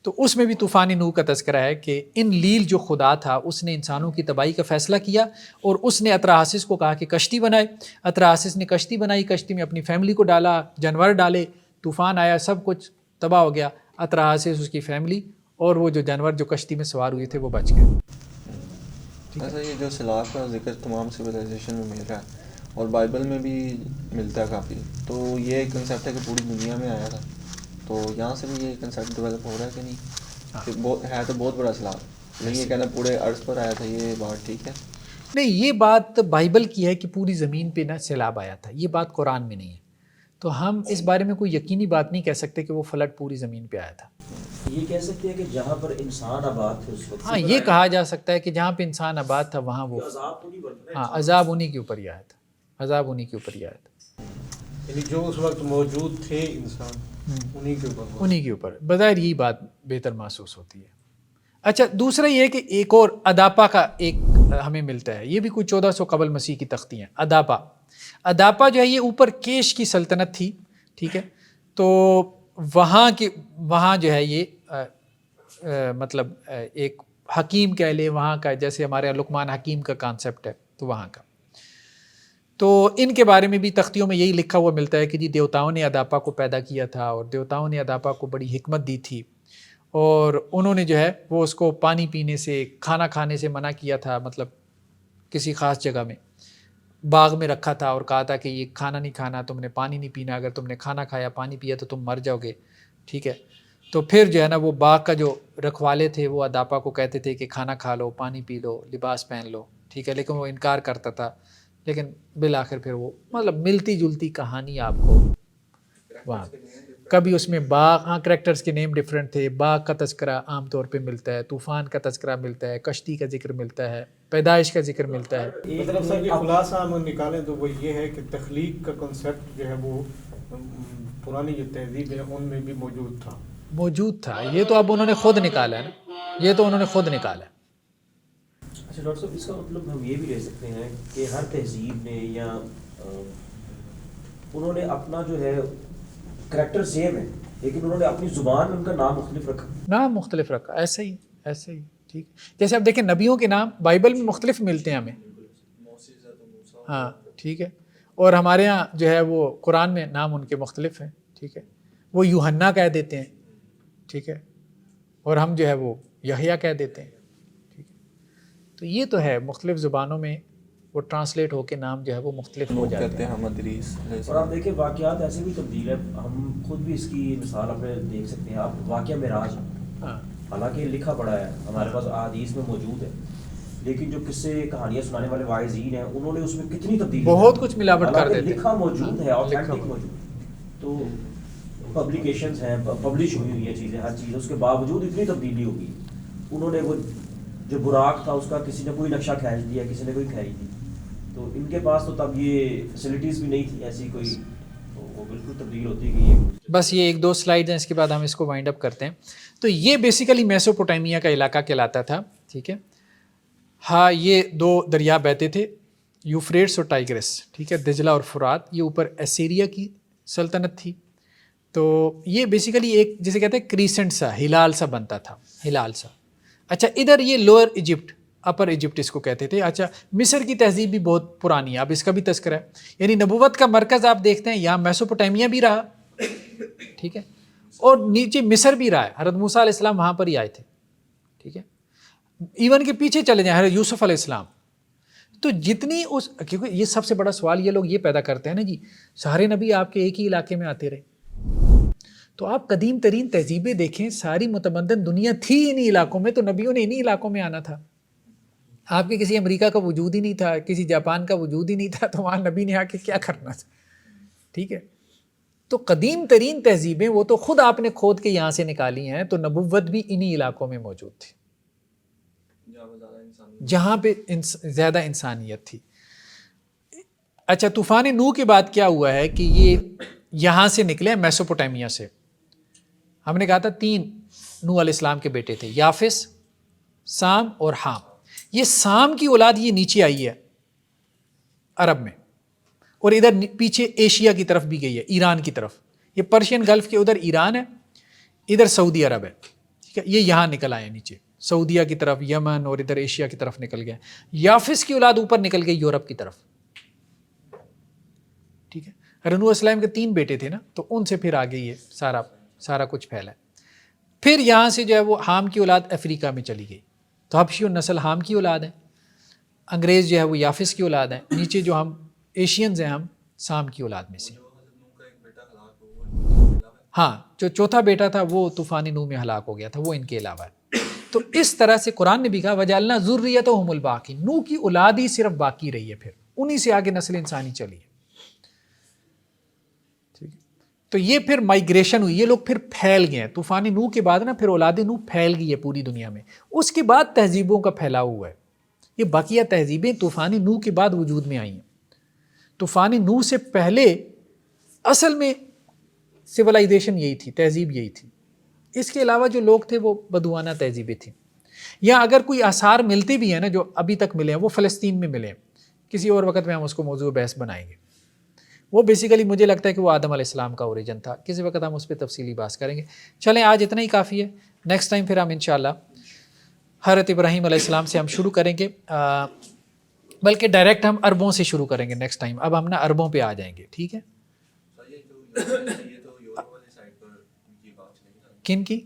تو اس میں بھی طوفان نوح کا تذکرہ ہے کہ ان لیل جو خدا تھا اس نے انسانوں کی تباہی کا فیصلہ کیا، اور اس نے اطرا حاسس کو کہا کہ کشتی بنائے. اطرا حاسس نے کشتی بنائی، کشتی میں اپنی فیملی کو ڈالا، جانور ڈالے، طوفان آیا، سب کچھ تباہ ہو گیا. اطرا حاسس، اس کی فیملی اور وہ جو جانور جو کشتی میں سوار ہوئے تھے وہ بچ گئے. ایسا یہ جو سیلاب کا ذکر تمام سویلائزیشن میں مل رہا ہے اور بائبل میں بھی ملتا ہے کافی، تو یہ ایک کنسیپٹ ہے کہ پوری دنیا میں آیا تھا، تو یہاں سے بھی یہ کنسیپٹ ڈیولپ ہو رہا ہے کہ نہیں؟ کہ ہے تو بہت بڑا سیلاب، نہیں یہ کہنا پورے ارض پر آیا تھا، یہ بات ٹھیک ہے؟ نہیں، یہ بات بائبل کی ہے کہ پوری زمین پہ نہ سیلاب آیا تھا، یہ بات قرآن میں نہیں ہے. تو ہم اس بارے میں کوئی یقینی بات نہیں کہہ سکتے کہ وہ فلڈ پوری زمین پہ آیا تھا. یہ کہہ سکتے ہیں کہ جہاں پر انسان آباد تھے اس وقت، ہاں یہ کہا جا سکتا ہے کہ جہاں پہ انسان آباد تھا وہاں وہ، ہاں عذاب انہی کے اوپر ہی آیا تھا، عذاب انہی کے اوپر ہی آیا تھا، یعنی جو اس وقت موجود تھے انسان انہی کے اوپر، انہی کے اوپر. بظاہر یہی بات بہتر محسوس ہوتی ہے. اچھا دوسرا یہ ہے کہ ایک اور اداپا کا ایک ہمیں ملتا ہے، یہ بھی کوئی 1400 قبل مسیح کی تختی ہیں. اداپا جو ہے یہ اوپر کیش کی سلطنت تھی، ٹھیک ہے. تو وہاں جو ہے یہ مطلب ایک حکیم کہہ لے وہاں کا، جیسے ہمارے لقمان حکیم کا کانسیپٹ ہے تو وہاں کا. تو ان کے بارے میں بھی تختیوں میں یہی لکھا ہوا ملتا ہے کہ جی دیوتاؤں نے اداپا کو پیدا کیا تھا، اور دیوتاؤں نے اداپا کو بڑی حکمت دی تھی، اور انہوں نے جو ہے وہ اس کو پانی پینے سے، کھانا کھانے سے منع کیا تھا، مطلب کسی خاص جگہ میں باغ میں رکھا تھا اور کہا تھا کہ یہ کھانا نہیں کھانا، تم نے پانی نہیں پینا، اگر تم نے کھانا کھایا پانی پیا تو تم مر جاؤ گے، ٹھیک ہے. تو پھر جو ہے نا وہ باغ کا جو رکھوالے تھے وہ اداپا کو کہتے تھے کہ کھانا کھا لو، پانی پی لو، لباس پہن لو، ٹھیک ہے، لیکن وہ انکار کرتا تھا. لیکن بالآخر پھر وہ مطلب ملتی جلتی کہانی آپ کو وہاں، کبھی اس میں باغ، ہاں کریکٹرز کے نیم ڈیفرنٹ تھے، باغ کا تذکرہ عام طور پہ ملتا ہے، طوفان کا تذکرہ ملتا ہے، کشتی کا ذکر ملتا ہے، پیدائش کا ذکر ملتا ہے. مطلب سر یہ خلاصہ ہم نکالیں تو وہ یہ ہے کہ تخلیق کا کنسیپٹ جو ہے وہ پرانی جو تہذیب ہے ان میں بھی موجود تھا. یہ تو اب انہوں نے خود نکالا ہے نا، یہ تو انہوں نے خود نکالا ہے. اچھا ڈاکٹر صاحب، اس کا مطلب ہم یہ بھی لے سکتے ہیں کہ ہر تہذیب نے یا انہوں نے اپنا جو ہے کریکٹر سیم ہے لیکن انہوں نے اپنی زبان میں ان کا نام مختلف رکھا، ایسے ہی ٹھیک. جیسے اب دیکھیں نبیوں کے نام بائبل میں مختلف ملتے ہیں ہمیں، ہاں ٹھیک ہے، اور ہمارے ہاں جو ہے وہ قرآن میں نام ان کے مختلف ہیں، ٹھیک ہے. وہ یوحنا کہہ دیتے ہیں، ٹھیک ہے، اور ہم جو ہے وہ یحییٰ کہہ دیتے ہیں. ٹھیک ہے، تو یہ تو ہے مختلف زبانوں میں وہ ٹرانسلیٹ ہو کے نام جو ہے وہ مختلف ہو لوگ جاتے کہتے ہیں. ہیں محمد ادریس. اور آپ دیکھیں واقعات ایسے بھی تبدیل ہے. ہم خود بھی اس کی مثال اپنے دیکھ سکتے ہیں. آپ واقعہ معراج، ہاں حالانکہ لکھا پڑا ہے ہمارے پاس احادیث میں موجود ہے، لیکن جو قصے کہانیاں سنانے والے واعظین ہیں انہوں نے اس میں کتنی تبدیلی بہت کچھ ملاوٹ کر حالانکہ دیتے ہیں. لکھا موجود ہے، لکھا آتھینٹک موجود. تو پبلیکیشنز ہیں، پبلش ہوئی ہوئی ہیں چیزیں، ہر چیز، اس کے باوجود اتنی تبدیلی ہوگی. انہوں نے وہ جو براق تھا اس کا کسی نے کوئی نقشہ کھینچ دیا، کسی نے کوئی کھینچ دی. تو ان کے پاس تو تب یہ فیسلٹیز بھی نہیں تھی ایسی کوئی، تو وہ بالکل تبدیل ہوتی گئی ہے. بس یہ 1-2 سلائیڈ ہیں، اس کے بعد ہم اس کو وائنڈ اپ کرتے ہیں. تو یہ بیسیکلی میسوپوٹیمیا کا علاقہ کہلاتا تھا. ٹھیک ہے، ہاں یہ 2 دریا بہتے تھے، یوفریٹس اور ٹائگرس. ٹھیک ہے، دجلہ اور فرات. یہ اوپر اسیریا کی سلطنت تھی. تو یہ بیسیکلی ایک جسے کہتے ہیں کریسنٹ سا، ہلال سا بنتا تھا، ہلال سا. اچھا ادھر یہ لوئر ایجپٹ، اپر ایجپٹ اس کو کہتے تھے. اچھا مصر کی تہذیب بھی بہت پرانی ہے، اب اس کا بھی تذکرہ ہے. یعنی نبوت کا مرکز آپ دیکھتے ہیں یہاں میسوپوٹیمیا بھی رہا. ٹھیک ہے، اور نیچے مصر بھی رہا ہے. حضرت موسیٰ علیہ السلام وہاں پر ہی آئے تھے. ٹھیک ہے، ایون کے پیچھے چلے جائیں حضرت یوسف علیہ السلام. تو جتنی اس، کیونکہ یہ سب سے بڑا سوال یہ لوگ یہ پیدا کرتے ہیں نا جی سارے نبی آپ کے ایک ہی علاقے میں آتے رہے. تو آپ قدیم ترین تہذیبیں دیکھیں، ساری متمدن دنیا تھی انہی علاقوں میں، تو نبیوں نے انہی علاقوں میں آنا تھا. آپ کے کسی امریکہ کا وجود ہی نہیں تھا، کسی جاپان کا وجود ہی نہیں تھا، تو وہاں نبی نے آ کے کیا کرنا تھا. ٹھیک ہے، تو قدیم ترین تہذیبیں وہ تو خود آپ نے کھود کے یہاں سے نکالی ہیں. تو نبوت بھی انہی علاقوں میں موجود تھی جہاں پہ زیادہ انسانیت تھی. اچھا طوفان نوح کے بعد کیا ہوا ہے کہ یہ یہاں سے نکلے میسوپوٹیمیا سے. ہم نے کہا تھا 3 نوح علیہ السلام کے بیٹے تھے، یافس، سام اور حام. یہ سام کی اولاد یہ نیچے آئی ہے عرب میں، اور ادھر پیچھے ایشیا کی طرف بھی گئی ہے، ایران کی طرف. یہ پرشین گلف کے ادھر ایران ہے، ادھر سعودی عرب ہے. ٹھیک ہے، یہ یہاں نکل آئے نیچے سعودیہ کی طرف، یمن، اور ادھر ایشیا کی طرف نکل گئے. یافس کی اولاد اوپر نکل گئی یورپ کی طرف. ٹھیک ہے، نوح علیہ السلام کے 3 بیٹے تھے نا، تو ان سے پھر آگے یہ سارا کچھ پھیلا ہے. پھر یہاں سے جو ہے وہ حام کی اولاد افریقہ میں چلی گئی. تو حبشی النسل حام کی اولاد ہے، انگریز جو ہے وہ یافس کی اولاد ہے. نیچے جو ہم ایشینز ہیں ہم سام کی اولاد میں سے. ہاں جو چوتھا بیٹا تھا وہ طوفان نوح میں ہلاک ہو گیا تھا، وہ ان کے علاوہ ہے. تو اس طرح سے قرآن نے بھی کہا وجعلنا ذریتہم الباقین، نوح کی اولاد ہی صرف باقی رہی ہے، پھر انہی سے آگے نسل انسانی چلی ہے. تو یہ پھر مائیگریشن ہوئی، یہ لوگ پھر پھیل گئے ہیں. طوفان نوح کے بعد نا پھر اولاد نوح پھیل گئی ہے پوری دنیا میں. اس کے بعد تہذیبوں کا پھیلاؤ ہوا ہے. یہ بقیہ تہذیبیں طوفان نوح کے بعد وجود میں آئی ہیں. طوفان نوح سے پہلے اصل میں سویلائزیشن یہی تھی، تہذیب یہی تھی. اس کے علاوہ جو لوگ تھے وہ بدوانہ تہذیبیں تھیں. یا اگر کوئی آثار ملتے بھی ہیں نا جو ابھی تک ملے ہیں، وہ فلسطین میں ملے ہیں. کسی اور وقت میں ہم اس کو موضوع بحث بنائیں گے. وہ بیسیکلی مجھے لگتا ہے کہ وہ آدم علیہ السلام کا اوریجن تھا. کسی وقت ہم اس پہ تفصیلی بات کریں گے. چلیں آج اتنا ہی کافی ہے. نیکسٹ ٹائم پھر ہم انشاءاللہ حضرت ابراہیم علیہ السلام سے ہم شروع کریں گے، بلکہ ڈائریکٹ ہم عربوں سے شروع کریں گے نیکسٹ ٹائم. اب ہم نا عربوں پہ آ جائیں گے. ٹھیک ہے، کن کی؟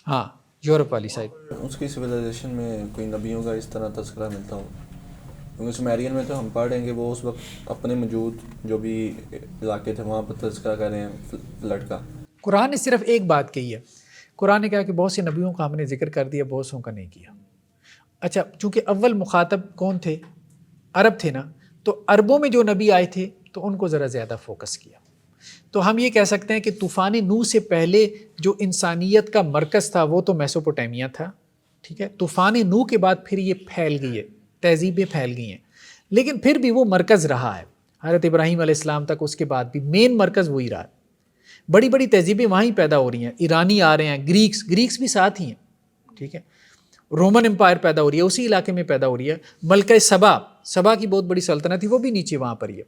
ہاں یورپ والی سائڈ. اس کی سویلائزیشن میں کوئی نبیوں کا اس طرح تذکرہ ملتا ہو؟ کیونکہ سومیرین میں تو ہم پڑھیں گے وہ اس وقت اپنے موجود جو بھی علاقے تھے وہاں پر تذکرہ کر رہے ہیں فلڈ کا. قرآن نے صرف ایک بات کہی ہے. قرآن نے کہا کہ بہت سے نبیوں کا ہم نے ذکر کر دیا، بہت سوں کا نہیں کیا. اچھا چونکہ اول مخاطب کون تھے؟ عرب تھے نا، تو عربوں میں جو نبی آئے تھے تو ان کو ذرا زیادہ فوکس کیا. تو ہم یہ کہہ سکتے ہیں کہ طوفان نوح سے پہلے جو انسانیت کا مرکز تھا وہ تو میسوپوٹیمیا تھا. ٹھیک ہے، طوفان نوح کے بعد پھر یہ پھیل گئی ہے، تہذیبیں پھیل گئی ہیں، لیکن پھر بھی وہ مرکز رہا ہے. حضرت ابراہیم علیہ السلام تک اس کے بعد بھی مین مرکز وہی رہا ہے. بڑی بڑی تہذیبیں وہاں ہی پیدا ہو رہی ہیں. ایرانی آ رہے ہیں، گریکس بھی ساتھ ہی ہیں. ٹھیک ہے، رومن امپائر پیدا ہو رہی ہے، اسی علاقے میں پیدا ہو رہی ہے. ملکہ سبا کی بہت بڑی سلطنت تھی، وہ بھی نیچے وہاں پر ہی ہے.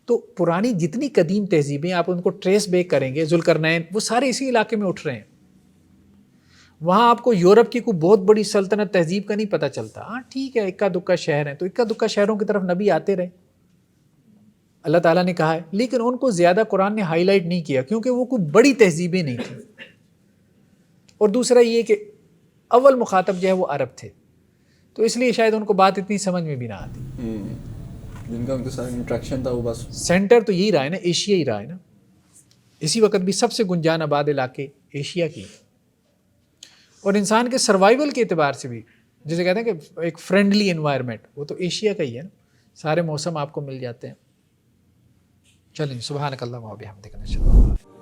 تو پرانی جتنی قدیم تہذیبیں آپ ان کو ٹریس بیک کریں گے، ذوالقرنین، وہ سارے اسی علاقے میں اٹھ رہے ہیں. وہاں آپ کو یورپ کی کوئی بہت بڑی سلطنت تہذیب کا نہیں پتہ چلتا. ہاں ٹھیک ہے، اکا دکا شہر ہیں، تو اکا دکا شہروں کی طرف نبی آتے رہے، اللہ تعالیٰ نے کہا ہے، لیکن ان کو زیادہ قرآن نے ہائی لائٹ نہیں کیا کیونکہ وہ کوئی بڑی تہذیبیں نہیں تھیں. اور دوسرا یہ کہ اول مخاطب جو ہے وہ عرب تھے، تو اس لیے شاید ان کو بات اتنی سمجھ میں بھی نہ آتی. جن کا ان کے ساتھ انٹریکشن تھا وہ بس سینٹر تو یہی رہا ہے نا، ایشیا ہی رہا ہے نا. اسی وقت بھی سب سے گنجان آباد علاقے ایشیا کی، اور انسان کے سروائیول کے اعتبار سے بھی جسے کہتے ہیں کہ ایک فرینڈلی انوائرمنٹ، وہ تو ایشیا کا ہی ہے نا. سارے موسم آپ کو مل جاتے ہیں. چلیں، سبحانک اللہم و بحمدک، نشہد ان لا الہ الا انت